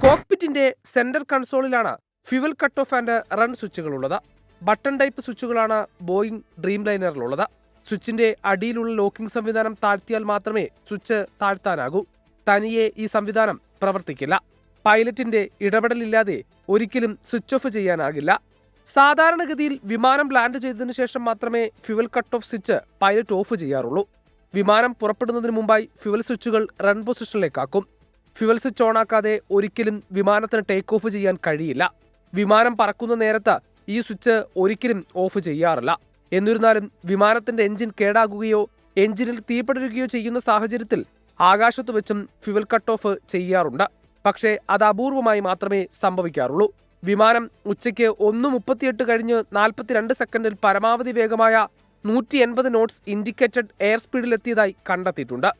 കോക്പിറ്റിന്റെ സെന്റർ കൺസോളിലാണ് fuel cut off and run സ്വിച്ചുകളുള്ളത്. ബട്ടൺ ടൈപ്പ് സ്വിച്ചുകളാണ് ബോയിങ് ഡ്രീം ലൈനറിലുള്ളത്. സ്വിച്ചിന്റെ അടിയിലുള്ള ലോക്കിംഗ് സംവിധാനം താഴ്ത്തിയാൽ മാത്രമേ സ്വിച്ച് താഴ്ത്താനാകൂ. തനിയെ ഈ സംവിധാനം പ്രവർത്തിക്കില്ല. പൈലറ്റിന്റെ ഇടപെടലില്ലാതെ ഒരിക്കലും സ്വിച്ച് ഓഫ് ചെയ്യാനാകില്ല. സാധാരണഗതിയിൽ വിമാനം ലാൻഡ് ചെയ്തതിനു ശേഷം മാത്രമേ fuel cut off switch pilot of ചെയ്യാറുള്ളൂ. വിമാനം പുറപ്പെടുന്നതിന് മുമ്പായി ഫ്യൂവൽ സ്വിച്ചുകൾ റൺ പൊസിഷനിലേക്കാക്കും. ഫ്യൂവൽ സ്വിച്ച് ഓണാക്കാതെ ഒരിക്കലും വിമാനത്തിന് ടേക്ക് ഓഫ് ചെയ്യാൻ കഴിയില്ല. വിമാനം പറക്കുന്ന നേരത്ത് ഈ സ്വിച്ച് ഒരിക്കലും ഓഫ് ചെയ്യാറില്ല. എന്നിരുന്നാലും വിമാനത്തിന്റെ എഞ്ചിൻ കേടാകുകയോ എഞ്ചിനിൽ തീപിടരുകയോ ചെയ്യുന്ന സാഹചര്യത്തിൽ ആകാശത്ത് വെച്ചും ഫ്യൂവൽ കട്ട് ഓഫ് ചെയ്യാറുണ്ട്. പക്ഷേ അത് അപൂർവമായി മാത്രമേ സംഭവിക്കാറുള്ളൂ. വിമാനം ഉച്ചയ്ക്ക് 1:38 കഴിഞ്ഞ് 42 സെക്കൻഡിൽ പരമാവധി വേഗമായ 180 നോട്ട്സ് ഇൻഡിക്കേറ്റഡ് എയർ സ്പീഡിലെത്തിയതായി കണ്ടെത്തിയിട്ടുണ്ട്.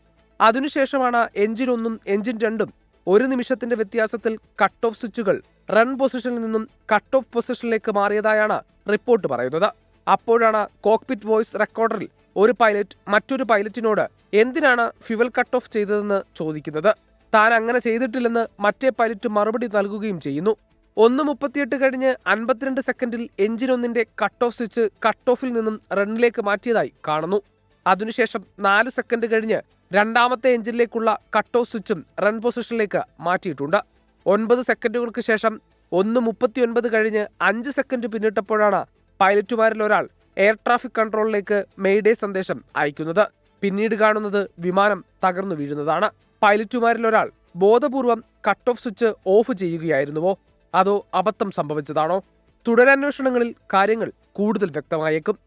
അതിനുശേഷമാണ് എഞ്ചിൻ 1ഉം എഞ്ചിൻ 2ഉം 1 നിമിഷത്തിന്റെ വ്യത്യാസത്തിൽ കട്ട് ഓഫ് സ്വിച്ചുകൾ റൺ പൊസിഷനിൽ നിന്നും കട്ട് ഓഫ് പൊസിഷനിലേക്ക് മാറിയതായാണ് റിപ്പോർട്ട് പറയുന്നത്. അപ്പോഴാണ് കോക്പിറ്റ് വോയിസ് റെക്കോർഡറിൽ ഒരു പൈലറ്റ് മറ്റൊരു പൈലറ്റിനോട് എന്തിനാണ് ഫ്യൂവൽ കട്ട് ഓഫ് ചെയ്തതെന്ന് ചോദിക്കുന്നത്. താൻ അങ്ങനെ ചെയ്തിട്ടില്ലെന്ന് മറ്റേ പൈലറ്റ് മറുപടി നൽകുകയും ചെയ്യുന്നു. 1:38 കഴിഞ്ഞ് 52 സെക്കൻഡിൽ എഞ്ചിൻ 1ന്റെ കട്ട് ഓഫ് സ്വിച്ച് കട്ട് ഓഫിൽ നിന്നും റണ്ണിലേക്ക് മാറ്റിയതായി കാണുന്നു. അതിനുശേഷം 4 സെക്കൻഡ് കഴിഞ്ഞ് രണ്ടാമത്തെ എഞ്ചിനിലേക്കുള്ള കട്ട് ഓഫ് സ്വിച്ചും റൺ പൊസിഷനിലേക്ക് മാറ്റിയിട്ടുണ്ട്. 9 സെക്കൻഡുകൾക്ക് ശേഷം 1:39 കഴിഞ്ഞ് 5 സെക്കൻഡ് പിന്നിട്ടപ്പോഴാണ് പൈലറ്റുമാരിൽ ഒരാൾ എയർ ട്രാഫിക് കൺട്രോളിലേക്ക് മെയ്ഡേ സന്ദേശം അയക്കുന്നത്. പിന്നീട് കാണുന്നത് വിമാനം തകർന്നു വീഴുന്നതാണ്. പൈലറ്റുമാരിൽ ഒരാൾ ബോധപൂർവം കട്ട് ഓഫ് സ്വിച്ച് ഓഫ് ചെയ്യുകയായിരുന്നുവോ അതോ അബദ്ധം സംഭവിച്ചതാണോ? തുടരന്വേഷണങ്ങളിൽ കാര്യങ്ങൾ കൂടുതൽ വ്യക്തമായേക്കും.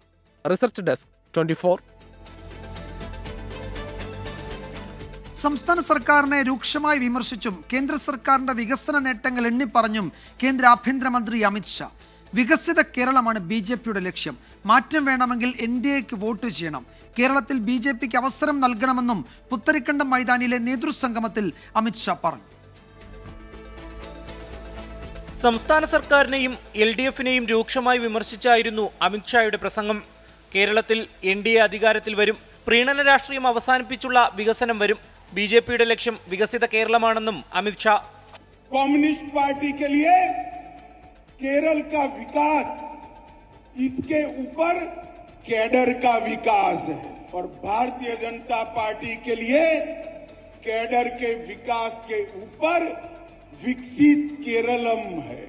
Research desk 24. സംസ്ഥാന സർക്കാരിനെ രൂക്ഷമായി വിമർശിച്ചും കേന്ദ്ര സർക്കാരിന്റെ വികസന നേട്ടങ്ങൾ എണ്ണിപ്പറഞ്ഞും കേന്ദ്ര ആഭ്യന്തരമന്ത്രി അമിത്ഷാ. വികസിത കേരളമാണ് BJPയുടെ ലക്ഷ്യം. മാറ്റം വേണമെങ്കിൽ NDAക്ക് വോട്ട് ചെയ്യണം. കേരളത്തിൽ BJPക്ക് അവസരം നൽകണമെന്നും പുത്തരിക്കണ്ടം മൈതാനിയിലെ നേതൃസംഗമത്തിൽ അമിത്ഷാ പറഞ്ഞു. സംസ്ഥാന സർക്കാരിനെയും LDFനെയും രൂക്ഷമായി വിമർശിച്ചായിരുന്നു അമിത്ഷായുടെ പ്രസംഗം. കേരളത്തിൽ NDA അധികാരത്തിൽ വരും. പ്രീണന രാഷ്ട്രീയം അവസാനിപ്പിച്ചുള്ള വികസനം വരും. BJPയുടെ ലക്ഷ്യം വികസിത കേരളമാണെന്നും അമിത്ഷാ. कम्युनिस्ट पार्टी के लिए केरल का विकास इसके ऊपर कैडर का विकास है और भारतीय जनता पार्टी के लिए कैडर के विकास के ऊपर विकसित केरलम है.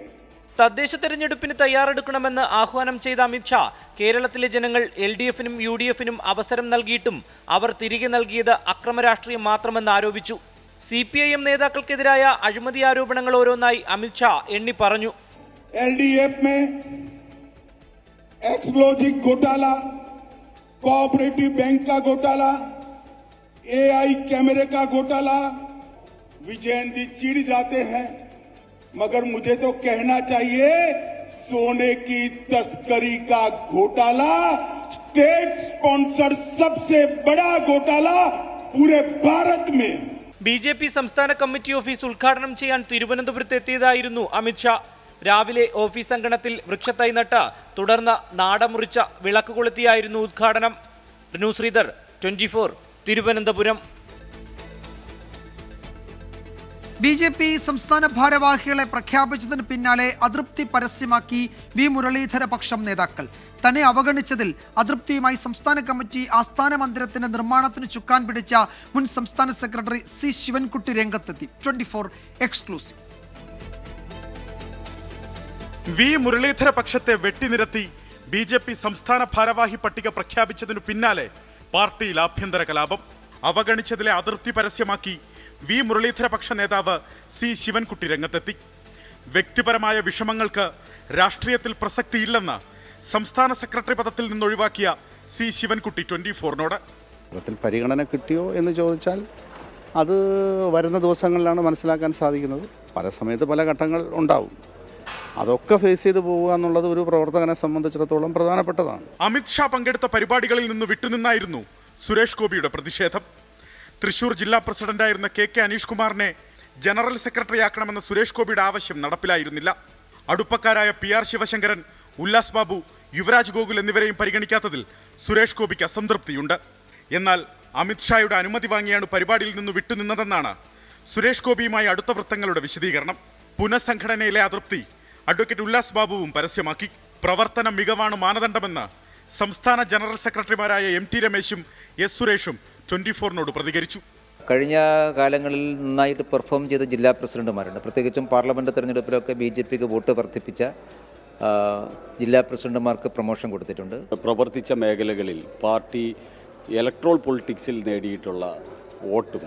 തദ്ദേശ തെരഞ്ഞെടുപ്പിന് തയ്യാറെടുക്കണമെന്ന് ആഹ്വാനം ചെയ്ത അമിത്ഷാ കേരളത്തിലെ ജനങ്ങൾ LDFനും UDFനും അവസരം നൽകിയിട്ടും അവർ തിരികെ നൽകിയത് അക്രമ രാഷ്ട്രീയം മാത്രമെന്ന് ആരോപിച്ചു. CPIM നേതാക്കൾക്കെതിരായ അഴിമതി ആരോപണങ്ങൾ ഓരോന്നായി അമിത്ഷാ എണ്ണി പറഞ്ഞു. LDF में एक्सप्लोजिव घोटाला, कोऑपरेटिव बैंक का घोटाला, AI कैमरे का घोटाला, विजयन जी चिढ़ जाते हैं मगर मुझे तो कहना चाहिए सोने की तस्करी का घोटाला, स्टेट स्पॉन्सर सबसे बड़ा घोटाला पूरे भारत में. BJP സംസ്ഥാന കമ്മിറ്റി ഓഫീസ് ഉദ്ഘാടനം ചെയ്യാൻ തിരുവനന്തപുരത്ത് എത്തിയതായിരുന്നു അമിത്ഷാ. രാവിലെ ഓഫീസ് അങ്കണത്തിൽ വൃക്ഷത്തൈ നട്ട് തുടർന്ന് നാടമുറിച്ച വിളക്ക് കൊളുത്തിയായിരുന്നു ഉദ്ഘാടനം. റിനു ശ്രീധർ, 24, തിരുവനന്തപുരം. BJP സംസ്ഥാന ഭാരവാഹികളെ പ്രഖ്യാപിച്ചതിന് പിന്നാലെ അതൃപ്തി പരസ്യമാക്കി വി മുരളീധര പക്ഷം നേതാക്കൾ. തന്നെ അവഗണിച്ചതിൽ അതൃപ്തിയുമായി സംസ്ഥാന കമ്മിറ്റി ആസ്ഥാന മന്ദിരത്തിന്റെ നിർമ്മാണത്തിന് ചുക്കാൻ പിടിച്ച മുൻ സംസ്ഥാന സെക്രട്ടറി സി ശിവൻകുട്ടി രംഗത്തെത്തി. 24 എക്സ്ക്ലൂസീവ്. വി മുരളീധര പക്ഷത്തെ വെട്ടിനിരത്തി BJP സംസ്ഥാന ഭാരവാഹി പട്ടിക പ്രഖ്യാപിച്ചതിനു പിന്നാലെ പാർട്ടിയിൽ ആഭ്യന്തര കലാപം. അവഗണിച്ചതിലെ അതൃപ്തി പരസ്യമാക്കി വി മുരളീധര പക്ഷ നേതാവ് സി ശിവൻകുട്ടി രംഗത്തെത്തി. വ്യക്തിപരമായ വിഷമങ്ങൾക്ക് രാഷ്ട്രീയത്തിൽ പ്രസക്തിയില്ലെന്ന് സംസ്ഥാന സെക്രട്ടറി പദത്തിൽ നിന്നൊഴിവാക്കിയ സി ശിവൻകുട്ടി 24നോട്. പരിഗണന കിട്ടിയോ എന്ന് ചോദിച്ചാൽ അത് വരുന്ന ദിവസങ്ങളിലാണ് മനസ്സിലാക്കാൻ സാധിക്കുന്നത്. പല സമയത്ത് പല ഘട്ടങ്ങൾ ഉണ്ടാവും. അതൊക്കെ ഫേസ് ചെയ്ത് പോവുക എന്നുള്ളത് ഒരു പ്രവർത്തകനെ സംബന്ധിച്ചിടത്തോളം പ്രധാനപ്പെട്ടതാണ്. അമിത്ഷാ പങ്കെടുത്ത പരിപാടികളിൽ നിന്ന് വിട്ടുനിന്നായിരുന്നു സുരേഷ് ഗോപിയുടെ പ്രതിഷേധം. തൃശൂർ ജില്ലാ പ്രസിഡന്റായിരുന്ന KK അനീഷ് കുമാറിനെ ജനറൽ സെക്രട്ടറിയാക്കണമെന്ന സുരേഷ് ഗോപിയുടെ ആവശ്യം നടപ്പിലായിരുന്നില്ല. അടുപ്പക്കാരായ PR ശിവശങ്കരൻ, ഉല്ലാസ് ബാബു, യുവരാജ് ഗോകുൽ എന്നിവരെയും പരിഗണിക്കാത്തതിൽ സുരേഷ് ഗോപിക്ക് അസംതൃപ്തിയുണ്ട്. എന്നാൽ അമിത്ഷായുടെ അനുമതി വാങ്ങിയാണ് പരിപാടിയിൽ നിന്ന് വിട്ടുനിന്നതെന്നാണ് സുരേഷ് ഗോപിയുമായി അടുത്ത വൃത്തങ്ങളുടെ വിശദീകരണം. പുനഃസംഘടനയിലെ അതൃപ്തി അഡ്വക്കേറ്റ് ഉല്ലാസ് ബാബുവും പരസ്യമാക്കി. പ്രവർത്തന മികവാണ് മാനദണ്ഡമെന്ന് സംസ്ഥാന ജനറൽ സെക്രട്ടറിമാരായ MT രമേശും S സുരേഷും 24നോട് പ്രതികരിച്ചു. കഴിഞ്ഞ കാലങ്ങളിൽ നന്നായിട്ട് പെർഫോം ചെയ്ത ജില്ലാ പ്രസിഡന്റുമാരുണ്ട്. പ്രത്യേകിച്ചും പാർലമെൻറ്റ് തെരഞ്ഞെടുപ്പിലൊക്കെ BJPക്ക് വോട്ട് വർദ്ധിപ്പിച്ച ജില്ലാ പ്രസിഡന്റുമാർക്ക് പ്രൊമോഷൻ കൊടുത്തിട്ടുണ്ട്. പ്രവർത്തിച്ച മേഖലകളിൽ പാർട്ടി ഇലക്ട്രോൾ പൊളിറ്റിക്സിൽ നേടിയിട്ടുള്ള വോട്ടും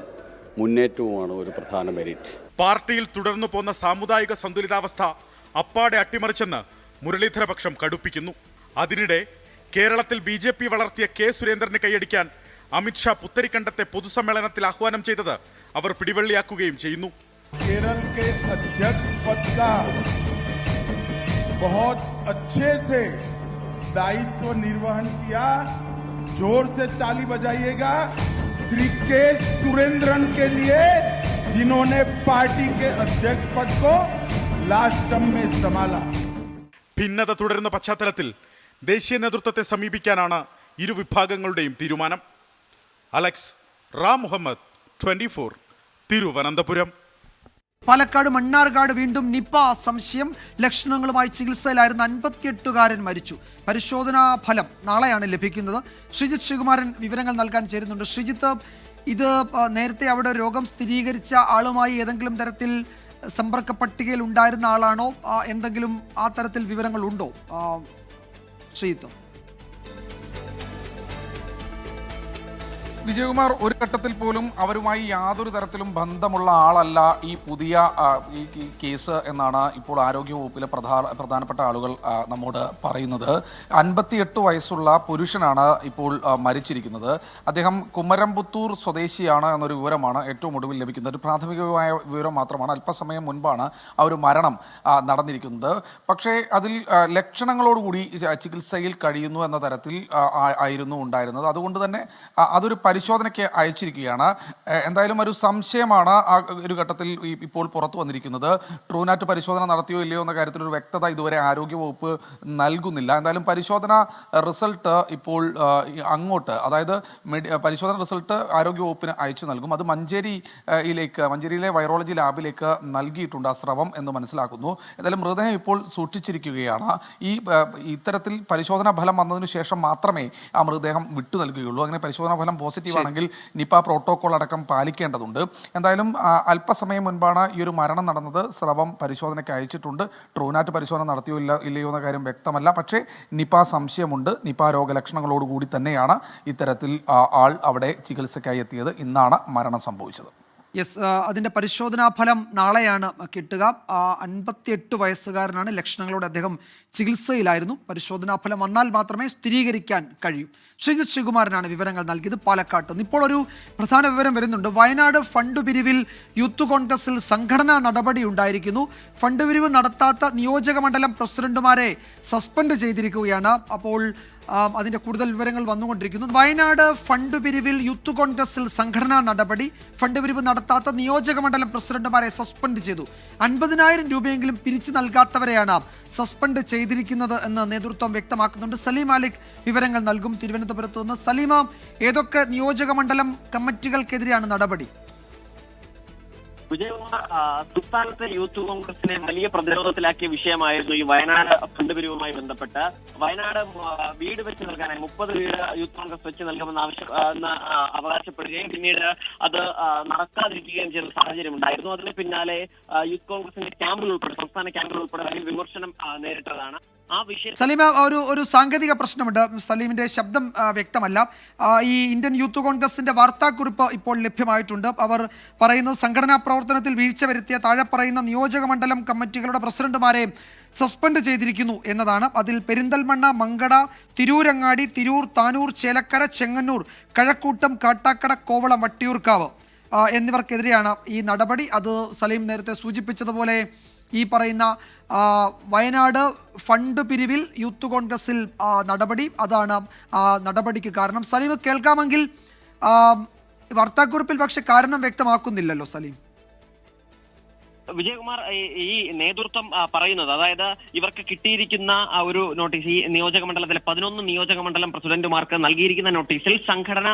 മുന്നേറ്റവുമാണ് ഒരു പ്രധാന മെറിറ്റ്. പാർട്ടിയിൽ തുടർന്നു പോന്ന സാമുദായിക സന്തുലിതാവസ്ഥ അപ്പാടെ അട്ടിമറിച്ചെന്ന് മുരളീധര പക്ഷം കടുപ്പിക്കുന്നു. അതിനിടെ കേരളത്തിൽ BJP വളർത്തിയ K സുരേന്ദ്രനെ കൈയടിക്കാൻ അമിത്ഷാ പുത്തരിക്കണ്ടത്തെ പൊതുസമ്മേളനത്തിൽ ആഹ്വാനം ചെയ്തത് അവർ പിടിവള്ളിയാക്കുകയും ചെയ്യുന്നു. केरल के अध्यक्ष पद का बहुत अच्छे से दायित्व निर्वहन किया. जोर से ताली बजाइएगा श्री K सुरेंद्रन के लिए, जिन्होंने पार्टी के अध्यक्ष पद को लास्ट टर्म में संभाला. ഭിന്നത തുടരുന്ന പശ്ചാത്തലത്തിൽ ദേശീയ നേതൃത്വത്തെ സമീപിക്കാനാണ് ഇരു വിഭാഗങ്ങളുടെയും തീരുമാനം. അലക്സ് റാം മുഹമ്മദ്, 24, തിരുവനന്തപുരം. പാലക്കാട് മണ്ണാർക്കാട് വീണ്ടും നിപ സംശയം. ലക്ഷണങ്ങളുമായി ചികിത്സയിലായിരുന്ന 58കാരൻ മരിച്ചു. പരിശോധനാ ഫലം നാളെയാണ് ലഭിക്കുന്നത്. ശ്രീജിത്ത് ശ്രീകുമാരൻ വിവരങ്ങൾ നൽകാൻ ചേരുന്നുണ്ട്. ശ്രീജിത്ത്, ഇത് നേരത്തെ അവിടെ രോഗം സ്ഥിരീകരിച്ച ആളുമായി ഏതെങ്കിലും തരത്തിൽ സമ്പർക്ക പട്ടികയിൽ ഉണ്ടായിരുന്ന ആളാണോ? എന്തെങ്കിലും ആ തരത്തിൽ വിവരങ്ങൾ ഉണ്ടോ ശ്രീജിത്ത്? വിജയകുമാർ, ഒരു ഘട്ടത്തിൽ പോലും അവരുമായി യാതൊരു തരത്തിലും ബന്ധമുള്ള ആളല്ല ഈ പുതിയ ഈ കേസ് എന്നാണ് ഇപ്പോൾ ആരോഗ്യവകുപ്പിലെ പ്രധാനപ്പെട്ട ആളുകൾ നമ്മോട് പറയുന്നത്. 58 വയസ്സുള്ള പുരുഷനാണ് ഇപ്പോൾ മരിച്ചിരിക്കുന്നത്. അദ്ദേഹം കുമരംപുത്തൂർ സ്വദേശിയാണ് എന്നൊരു വിവരമാണ് ഏറ്റവും ഒടുവിൽ ലഭിക്കുന്നത്. ഒരു പ്രാഥമികമായ വിവരം മാത്രമാണ്. അല്പസമയം മുൻപാണ് ആ ഒരു മരണം നടന്നിരിക്കുന്നത്. പക്ഷേ അതിൽ ലക്ഷണങ്ങളോടുകൂടി ചികിത്സയിൽ കഴിയുന്നു എന്ന തരത്തിൽ ആയിരുന്നു ഉണ്ടായിരുന്നത്. അതുകൊണ്ട് തന്നെ അതൊരു പരിശോധനയ്ക്ക് അയച്ചിരിക്കുകയാണ്. എന്തായാലും ഒരു സംശയമാണ് ആ ഒരു ഘട്ടത്തിൽ ഇപ്പോൾ പുറത്തു വന്നിരിക്കുന്നത്. ട്രൂനാറ്റ് പരിശോധന നടത്തിയോ ഇല്ലയോ എന്ന കാര്യത്തിൽ ഒരു വ്യക്തത ഇതുവരെ ആരോഗ്യവകുപ്പ് നൽകുന്നില്ല. എന്തായാലും പരിശോധന റിസൾട്ട് ഇപ്പോൾ അങ്ങോട്ട്, അതായത് പരിശോധന റിസൾട്ട് ആരോഗ്യവകുപ്പിന് അയച്ചു നൽകും. അത് മഞ്ചേരിയിലെ വൈറോളജി ലാബിലേക്ക് നൽകിയിട്ടുണ്ട് ആ സ്രവം എന്ന് മനസ്സിലാക്കുന്നു. എന്തായാലും മൃതദേഹം ഇപ്പോൾ സൂക്ഷിച്ചിരിക്കുകയാണ്. ഇത്തരത്തിൽ പരിശോധനാ ഫലം വന്നതിന് ശേഷം മാത്രമേ ആ മൃതദേഹം വിട്ടു നൽകുകയുള്ളൂ. അങ്ങനെ പരിശോധനാ ഫലം പോസിറ്റീവ് ആണെങ്കിൽ നിപ പ്രോട്ടോകോൾ അടക്കം പാലിക്കേണ്ടതുണ്ട്. എന്തായാലും അല്പസമയം മുൻപാണ് ഈ ഒരു മരണം നടന്നത്. സ്രവം പരിശോധനയ്ക്ക് അയച്ചിട്ടുണ്ട്. ട്രൂനാറ്റ് പരിശോധന നടത്തിയോ ഇല്ലയോ എന്ന കാര്യം വ്യക്തമല്ല. പക്ഷേ നിപ സംശയമുണ്ട്. നിപ രോഗലക്ഷണങ്ങളോടുകൂടി തന്നെയാണ് ഇത്തരത്തിൽ ആൾ അവിടെ ചികിത്സയ്ക്കായി എത്തിയത്. ഇന്നാണ് മരണം സംഭവിച്ചത്. യെസ്, അതിൻ്റെ പരിശോധനാ ഫലം നാളെയാണ് കിട്ടുക. 58 വയസ്സുകാരനാണ്. ലക്ഷണങ്ങളോടെ അദ്ദേഹം ചികിത്സയിലായിരുന്നു. പരിശോധനാ ഫലം വന്നാൽ മാത്രമേ സ്ഥിരീകരിക്കാൻ കഴിയൂ. ശ്രീജിത്ത് ശ്രീകുമാരനാണ് വിവരങ്ങൾ നൽകിയത് പാലക്കാട്ട് നിന്ന്. ഇപ്പോൾ ഒരു പ്രധാന വിവരം വരുന്നുണ്ട്. വയനാട് ഫണ്ട് പിരിവിൽ യൂത്ത് കോൺഗ്രസിൽ സംഘടനാ നടപടി ഉണ്ടായിരിക്കുന്നു. ഫണ്ട് പിരിവ് നടത്താത്ത നിയോജക മണ്ഡലം പ്രസിഡന്റുമാരെ സസ്പെൻഡ് ചെയ്തിരിക്കുകയാണ്. അപ്പോൾ അതിൻ്റെ കൂടുതൽ വിവരങ്ങൾ വന്നുകൊണ്ടിരിക്കുന്നു. വയനാട് ഫണ്ട് പിരിവിൽ യൂത്ത് കോൺഗ്രസിൽ സംഘടനാ നടപടി. ഫണ്ട് പിരിവ് നടത്താത്ത നിയോജക മണ്ഡലം പ്രസിഡന്റുമാരെ സസ്പെൻഡ് ചെയ്തു. 50,000 രൂപയെങ്കിലും പിരിച്ചു നൽകാത്തവരെയാണ് സസ്പെൻഡ് ചെയ്തിരിക്കുന്നത് എന്ന് നേതൃത്വം വ്യക്തമാക്കുന്നുണ്ട്. സലീം മാലിക് വിവരങ്ങൾ നൽകും തിരുവനന്തപുരത്ത് നിന്ന്. സലീമ, ഏതൊക്കെ നിയോജക മണ്ഡലം കമ്മിറ്റികൾക്കെതിരെയാണ് നടപടി? വിജയകുമാർ, സംസ്ഥാനത്തെ യൂത്ത് കോൺഗ്രസിനെ വലിയ പ്രതിരോധത്തിലാക്കിയ വിഷയമായിരുന്നു ഈ വയനാട് ഫണ്ട് പിരിവുമായി ബന്ധപ്പെട്ട്. വയനാട് വീട് വെച്ച് നൽകാനായി 30 വീട് യൂത്ത് കോൺഗ്രസ് വെച്ച് നൽകുമെന്ന് അവകാശപ്പെടുകയും പിന്നീട് അത് നടക്കാതിരിക്കുകയും ചെയ്ത സാഹചര്യം ഉണ്ടായിരുന്നു. അതിന് പിന്നാലെ യൂത്ത് കോൺഗ്രസിന്റെ ക്യാമ്പിൽ ഉൾപ്പെടെ, സംസ്ഥാന ക്യാമ്പിൽ ഉൾപ്പെടെ വലിയ വിമർശനം നേരിട്ടതാണ്. ആ വിഷയം സലീമ, ഒരു സാങ്കേതിക പ്രശ്നമുണ്ട്. സലീമിന്റെ ശബ്ദം വ്യക്തമല്ല. ഈ ഇന്ത്യൻ യൂത്ത് കോൺഗ്രസിന്റെ വാർത്താക്കുറിപ്പ് ഇപ്പോൾ ലഭ്യമായിട്ടുണ്ട്. അവർ പറയുന്നത് സംഘടനാ പ്രവർത്തനത്തിൽ വീഴ്ച വരുത്തിയ താഴെ പറയുന്ന നിയോജക മണ്ഡലം കമ്മിറ്റികളുടെ പ്രസിഡന്റുമാരെ സസ്പെൻഡ് ചെയ്തിരിക്കുന്നു എന്നതാണ്. അതിൽ പെരിന്തൽമണ്ണ, മങ്കട, തിരൂരങ്ങാടി, തിരൂർ, താനൂർ, ചേലക്കര, ചെങ്ങന്നൂർ, കഴക്കൂട്ടം, കാട്ടാക്കട, കോവളം, വട്ടിയൂർക്കാവ് എന്നിവർക്കെതിരെയാണ് ഈ നടപടി. അത് സലീം നേരത്തെ സൂചിപ്പിച്ചതുപോലെ ഈ പറയുന്ന വയനാട് ഫണ്ട് പിരിവിൽ യൂത്ത് കോൺഗ്രസിൽ നടപടി, അതാണ് നടപടിക്ക് കാരണം. സലീം കേൾക്കാമെങ്കിൽ വാർത്താക്കുറിപ്പിൽ പക്ഷെ കാരണം വ്യക്തമാക്കുന്നില്ലല്ലോ സലീം. വിജയകുമാർ, ഈ നേതൃത്വം പറയുന്നത്, അതായത് ഇവർക്ക് കിട്ടിയിരിക്കുന്ന ഒരു നോട്ടീസ്, ഈ നിയോജക മണ്ഡലത്തിലെ 11 നിയോജക മണ്ഡലം പ്രസിഡന്റുമാർക്ക് നൽകിയിരിക്കുന്ന നോട്ടീസിൽ സംഘടനാ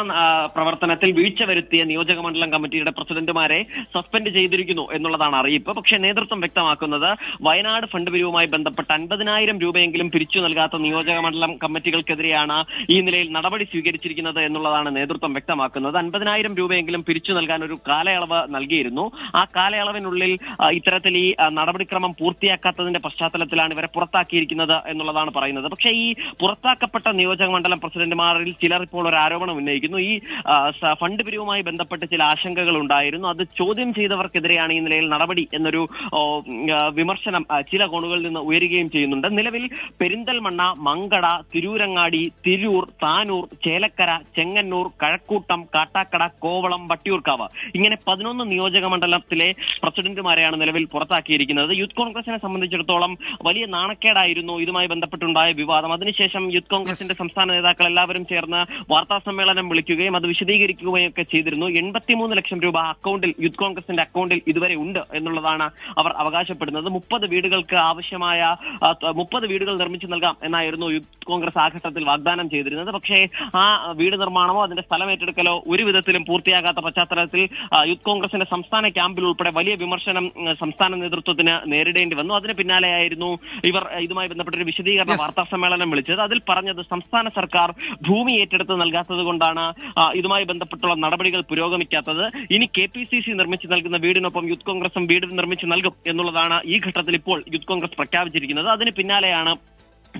പ്രവർത്തനത്തിൽ വീഴ്ച വരുത്തിയ നിയോജക മണ്ഡലം കമ്മിറ്റിയുടെ പ്രസിഡന്റുമാരെ സസ്പെൻഡ് ചെയ്തിരിക്കുന്നു എന്നുള്ളതാണ് അറിയിപ്പ്. പക്ഷേ നേതൃത്വം വ്യക്തമാക്കുന്നത് വയനാട് ഫണ്ട് പിരിവുമായി ബന്ധപ്പെട്ട് 50,000 രൂപയെങ്കിലും പിരിച്ചു നൽകാത്ത നിയോജക മണ്ഡലം കമ്മിറ്റികൾക്കെതിരെയാണ് ഈ നിലയിൽ നടപടി സ്വീകരിച്ചിരിക്കുന്നത് എന്നുള്ളതാണ് നേതൃത്വം വ്യക്തമാക്കുന്നത്. 50,000 രൂപയെങ്കിലും പിരിച്ചു നൽകാൻ ഒരു കാലയളവ് നൽകിയിരുന്നു. ആ കാലയളവിനുള്ളിൽ ഇത്തരത്തിൽ ഈ നടപടിക്രമം പൂർത്തിയാക്കാത്തതിന്റെ പശ്ചാത്തലത്തിലാണ് ഇവരെ പുറത്താക്കിയിരിക്കുന്നത് എന്നുള്ളതാണ് പറയുന്നത്. പക്ഷേ ഈ പുറത്താക്കപ്പെട്ട നിയോജക മണ്ഡലം പ്രസിഡന്റുമാരിൽ ചിലർ ഇപ്പോൾ ഒരു ആരോപണം ഉന്നയിക്കുന്നു. ഈ ഫണ്ട് പിരിവുമായി ബന്ധപ്പെട്ട് ചില ആശങ്കകൾ ഉണ്ടായിരുന്നു. അത് ചോദ്യം ചെയ്തവർക്കെതിരെയാണ് ഈ നിലയിൽ നടപടി എന്നൊരു വിമർശനം ചില കോണുകളിൽ നിന്ന് ഉയരുകയും ചെയ്യുന്നുണ്ട്. നിലവിൽ പെരിന്തൽമണ്ണ, മങ്കട, തിരൂരങ്ങാടി, തിരൂർ, താനൂർ, ചേലക്കര, ചെങ്ങന്നൂർ, കഴക്കൂട്ടം, കാട്ടാക്കട, കോവളം, വട്ടിയൂർക്കാവ് ഇങ്ങനെ 11 നിയോജക മണ്ഡലത്തിലെ പ്രസിഡന്റുമാരെയാണ് നിലവിൽ പുറത്താക്കിയിരിക്കുന്നത്. യൂത്ത് കോൺഗ്രസിനെ സംബന്ധിച്ചിടത്തോളം വലിയ നാണക്കേടായിരുന്നു ഇതുമായി ബന്ധപ്പെട്ടുണ്ടായ വിവാദം. അതിനുശേഷം യൂത്ത് കോൺഗ്രസിന്റെ സംസ്ഥാന നേതാക്കൾ എല്ലാവരും ചേർന്ന് വാർത്താ സമ്മേളനം വിളിക്കുകയും അത് വിശദീകരിക്കുകയും ഒക്കെ ചെയ്തിരുന്നു. 83 ലക്ഷം രൂപ അക്കൗണ്ടിൽ, യൂത്ത് കോൺഗ്രസിന്റെ അക്കൗണ്ടിൽ ഇതുവരെ ഉണ്ട് എന്നുള്ളതാണ് അവർ അവകാശപ്പെടുന്നത്. 30 വീടുകൾക്ക് ആവശ്യമായ 30 വീടുകൾ നിർമ്മിച്ചു നൽകാം എന്നായിരുന്നു യൂത്ത് കോൺഗ്രസ് ആ ഘട്ടത്തിൽ വാഗ്ദാനം ചെയ്തിരുന്നത്. പക്ഷേ ആ വീട് നിർമ്മാണമോ അതിന്റെ സ്ഥലം ഏറ്റെടുക്കലോ ഒരു വിധത്തിലും പൂർത്തിയാകാത്ത പശ്ചാത്തലത്തിൽ യൂത്ത് കോൺഗ്രസിന്റെ സംസ്ഥാന ക്യാമ്പിൽ ഉൾപ്പെടെ വലിയ വിമർശനം സംസ്ഥാന നേതൃത്വത്തിന് നേരിടേണ്ടി വന്നു. അതിന് പിന്നാലെയായിരുന്നു ഇവർ ഇതുമായി ബന്ധപ്പെട്ട ഒരു വിശദീകരണ വാർത്താ സമ്മേളനം വിളിച്ചത്. അതിൽ പറഞ്ഞത് സംസ്ഥാന സർക്കാർ ഭൂമി ഏറ്റെടുത്ത് നൽകാത്തത് കൊണ്ടാണ് ഇതുമായി ബന്ധപ്പെട്ടുള്ള നടപടികൾ പുരോഗമിക്കാത്തത്. ഇനി KPCC നിർമ്മിച്ചു നൽകുന്ന വീടിനൊപ്പം യൂത്ത് കോൺഗ്രസും വീട് നിർമ്മിച്ചു നൽകും എന്നുള്ളതാണ് ഈ ഘട്ടത്തിൽ ഇപ്പോൾ യൂത്ത് കോൺഗ്രസ് പ്രഖ്യാപിച്ചിരിക്കുന്നത്. അതിന് പിന്നാലെയാണ്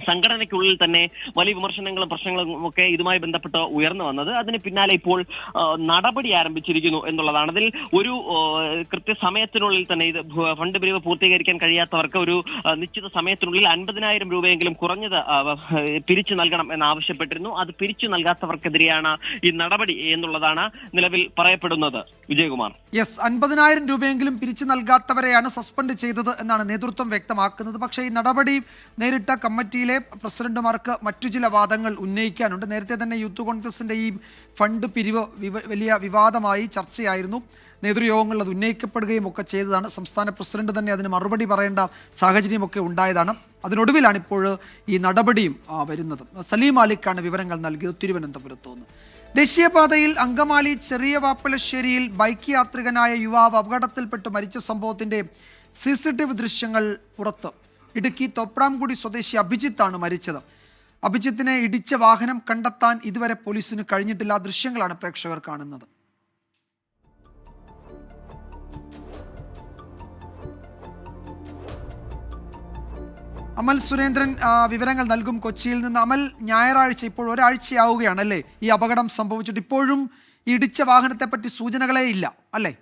സംഘടനയ്ക്കുള്ളിൽ തന്നെ വലിയ വിമർശനങ്ങളും പ്രശ്നങ്ങളും ഒക്കെ ഇതുമായി ബന്ധപ്പെട്ട് ഉയർന്നു വന്നത്. അതിന് പിന്നാലെ ഇപ്പോൾ നടപടി ആരംഭിച്ചിരിക്കുന്നു എന്നുള്ളതാണ്. അതിൽ ഒരു കൃത്യസമയത്തിനുള്ളിൽ തന്നെ ഇത് ഫണ്ട് പിരിവ് പൂർത്തീകരിക്കാൻ കഴിയാത്തവർക്ക് ഒരു നിശ്ചിത സമയത്തിനുള്ളിൽ 50,000 രൂപയെങ്കിലും കുറഞ്ഞത് പിരിച്ചു നൽകണം എന്നാവശ്യപ്പെട്ടിരുന്നു. അത് പിരിച്ചു നൽകാത്തവർക്കെതിരെയാണ് ഈ നടപടി എന്നുള്ളതാണ് നിലവിൽ പറയപ്പെടുന്നത്. വിജയകുമാർ, 50,000 രൂപയെങ്കിലും പിരിച്ചു നൽകാത്തവരെയാണ് സസ്പെൻഡ് ചെയ്തത് എന്നാണ് നേതൃത്വം വ്യക്തമാക്കുന്നത്. പക്ഷേ ഈ നടപടി നേരിട്ട കമ്മിറ്റിയിലെ പ്രസിഡന്റുമാർക്ക് മറ്റു ചില വാദങ്ങൾ ഉന്നയിക്കാനുണ്ട്. നേരത്തെ തന്നെ യൂത്ത് കോൺഗ്രസിന്റെ ഈ ഫണ്ട് പിരിവ് വലിയ വിവാദമായി ചർച്ചയായിരുന്നു. നേതൃയോഗങ്ങളിൽ അത് ഉന്നയിക്കപ്പെടുകയും ഒക്കെ ചെയ്തതാണ്. സംസ്ഥാന പ്രസിഡന്റ് തന്നെ അതിന് മറുപടി പറയേണ്ട സാഹചര്യമൊക്കെ ഉണ്ടായതാണ്. അതിനൊടുവിലാണ് ഇപ്പോൾ ഈ നടപടിയും വരുന്നത്. സലീം മാലിക്കാണ് വിവരങ്ങൾ നൽകിയത് തിരുവനന്തപുരത്ത് നിന്ന്. ദേശീയപാതയിൽ അങ്കമാലി ചെറിയ വാപ്പലശ്ശേരിയിൽ ബൈക്ക് യാത്രികനായ യുവാവ് അപകടത്തിൽപ്പെട്ട് മരിച്ച സംഭവത്തിന്റെ CCTV ദൃശ്യങ്ങൾ പുറത്ത്. ഇടുക്കി തോപ്രാംകുടി സ്വദേശി അഭിജിത്താണ് മരിച്ചത്. അഭിജിത്തിനെ ഇടിച്ച വാഹനം കണ്ടെത്താൻ ഇതുവരെ പോലീസിന് കഴിഞ്ഞിട്ടില്ല. ആ ദൃശ്യങ്ങളാണ് പ്രേക്ഷകർ കാണുന്നത്. അമൽ സുരേന്ദ്രൻ വിവരങ്ങൾ നൽകും കൊച്ചിയിൽ നിന്ന്. അമൽ, ഞായറാഴ്ച ഇപ്പോൾ ഒരാഴ്ചയാവുകയാണല്ലേ ഈ അപകടം സംഭവിച്ചിട്ട്? ഇപ്പോഴും ഇടിച്ച വാഹനത്തെപ്പറ്റി സൂചനകളേ ഇല്ല അല്ലേ?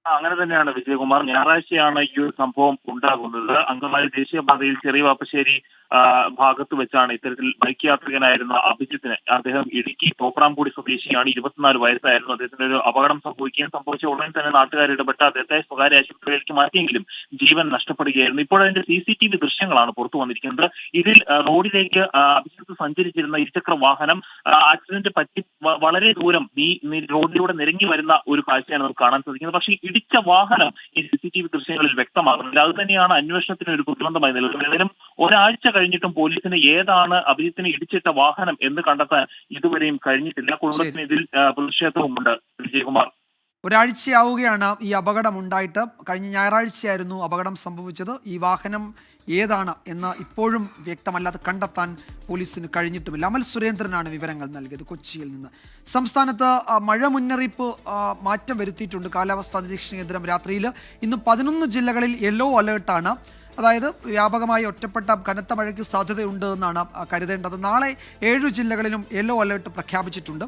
അങ്ങനെ തന്നെയാണ് വിജയകുമാർ. ഞായറാഴ്ചയാണ് ഈ ഒരു സംഭവം ഉണ്ടാകുന്നത്. അങ്കമാലി ദേശീയപാതയിൽ ചെറിയ വാപ്പശ്ശേരി ഭാഗത്ത് വെച്ചാണ് ഇത്തരത്തിൽ ബൈക്ക് യാത്രികനായിരുന്ന അഭിജിത്തിനെ, അദ്ദേഹം ഇടുക്കി തോപ്രാംകുടി സ്വദേശിയാണ്, 24 വയസ്സായിരുന്നു. അദ്ദേഹത്തിന് ഒരു അപകടം സംഭവിച്ച ഉടൻ തന്നെ നാട്ടുകാർ ഇടപെട്ട് അദ്ദേഹത്തെ സ്വകാര്യ ആശുപത്രിയിലേക്ക് മാറ്റിയെങ്കിലും ജീവൻ നഷ്ടപ്പെടുകയായിരുന്നു. ഇപ്പോൾ അതിന്റെ CCTV ദൃശ്യങ്ങളാണ് പുറത്തു വന്നിരിക്കുന്നത്. ഇതിൽ റോഡിലേക്ക് അഭിജിത്ത് സഞ്ചരിച്ചിരുന്ന ഇരുചക്ര വാഹനം ആക്സിഡന്റ് പറ്റി വളരെ ദൂരം ഈ റോഡിലൂടെ നിരങ്ങി വരുന്ന ഒരു കാഴ്ചയാണ് നമുക്ക് കാണാൻ സാധിക്കുന്നത്. പക്ഷേ ഇടിച്ച വാഹനം ഈ CCTV ദൃശ്യങ്ങളിൽ വ്യക്തമാകുന്നില്ല. അത് തന്നെയാണ് അന്വേഷണത്തിന് ഒരു പ്രതിബന്ധമായി നിൽക്കുന്നത്. ഏതായാലും ഒരാഴ്ച കഴിഞ്ഞിട്ടും പോലീസിന് ഏതാണ് അഭിജിത്തിനെ ഇടിച്ചിട്ട വാഹനം എന്ന് കണ്ടെത്താൻ ഇതുവരെയും കഴിഞ്ഞിട്ടില്ല. കുടുംബത്തിന് ഇതിൽ പ്രതിഷേധവുമുണ്ട്. വിജയകുമാർ. ഒരാഴ്ചയാവുകയാണ് ഈ അപകടം ഉണ്ടായിട്ട്. കഴിഞ്ഞ ഞായറാഴ്ചയായിരുന്നു അപകടം സംഭവിച്ചത്. ഈ വാഹനം ഏതാണ് എന്ന് ഇപ്പോഴും വ്യക്തമല്ല. അത് കണ്ടെത്താൻ പോലീസിന് കഴിഞ്ഞിട്ടുമില്ല. അമൽ സുരേന്ദ്രനാണ് വിവരങ്ങൾ നൽകിയത് കൊച്ചിയിൽ നിന്ന്. സംസ്ഥാനത്ത് മഴ മുന്നറിയിപ്പ് മാറ്റം വരുത്തിയിട്ടുണ്ട് കാലാവസ്ഥാ നിരീക്ഷണ കേന്ദ്രം. രാത്രിയിൽ ഇന്ന് 11 ജില്ലകളിൽ യെല്ലോ അലേർട്ടാണ്. അതായത് വ്യാപകമായി ഒറ്റപ്പെട്ട കനത്ത മഴയ്ക്ക് സാധ്യതയുണ്ട് എന്നാണ് കരുതേണ്ടത്. നാളെ 7 ജില്ലകളിലും യെല്ലോ അലേർട്ട് പ്രഖ്യാപിച്ചിട്ടുണ്ട്.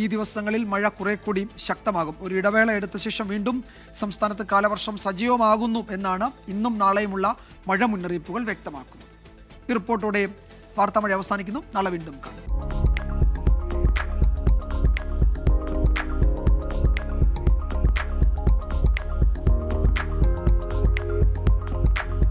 ഈ ദിവസങ്ങളിൽ മഴ കുറെ കൂടി ശക്തമാകും. ഒരു ഇടവേള എടുത്ത ശേഷം വീണ്ടും സംസ്ഥാനത്ത് കാലവർഷം സജീവമാകുന്നു എന്നാണ് ഇന്നും നാളെയുമുള്ള മഴ മുന്നറിയിപ്പുകൾ വ്യക്തമാക്കുന്നത്. ഈ റിപ്പോർട്ടോടെ വാർത്താമഴ അവസാനിക്കുന്നു. നാളെ വീണ്ടും കാണാം.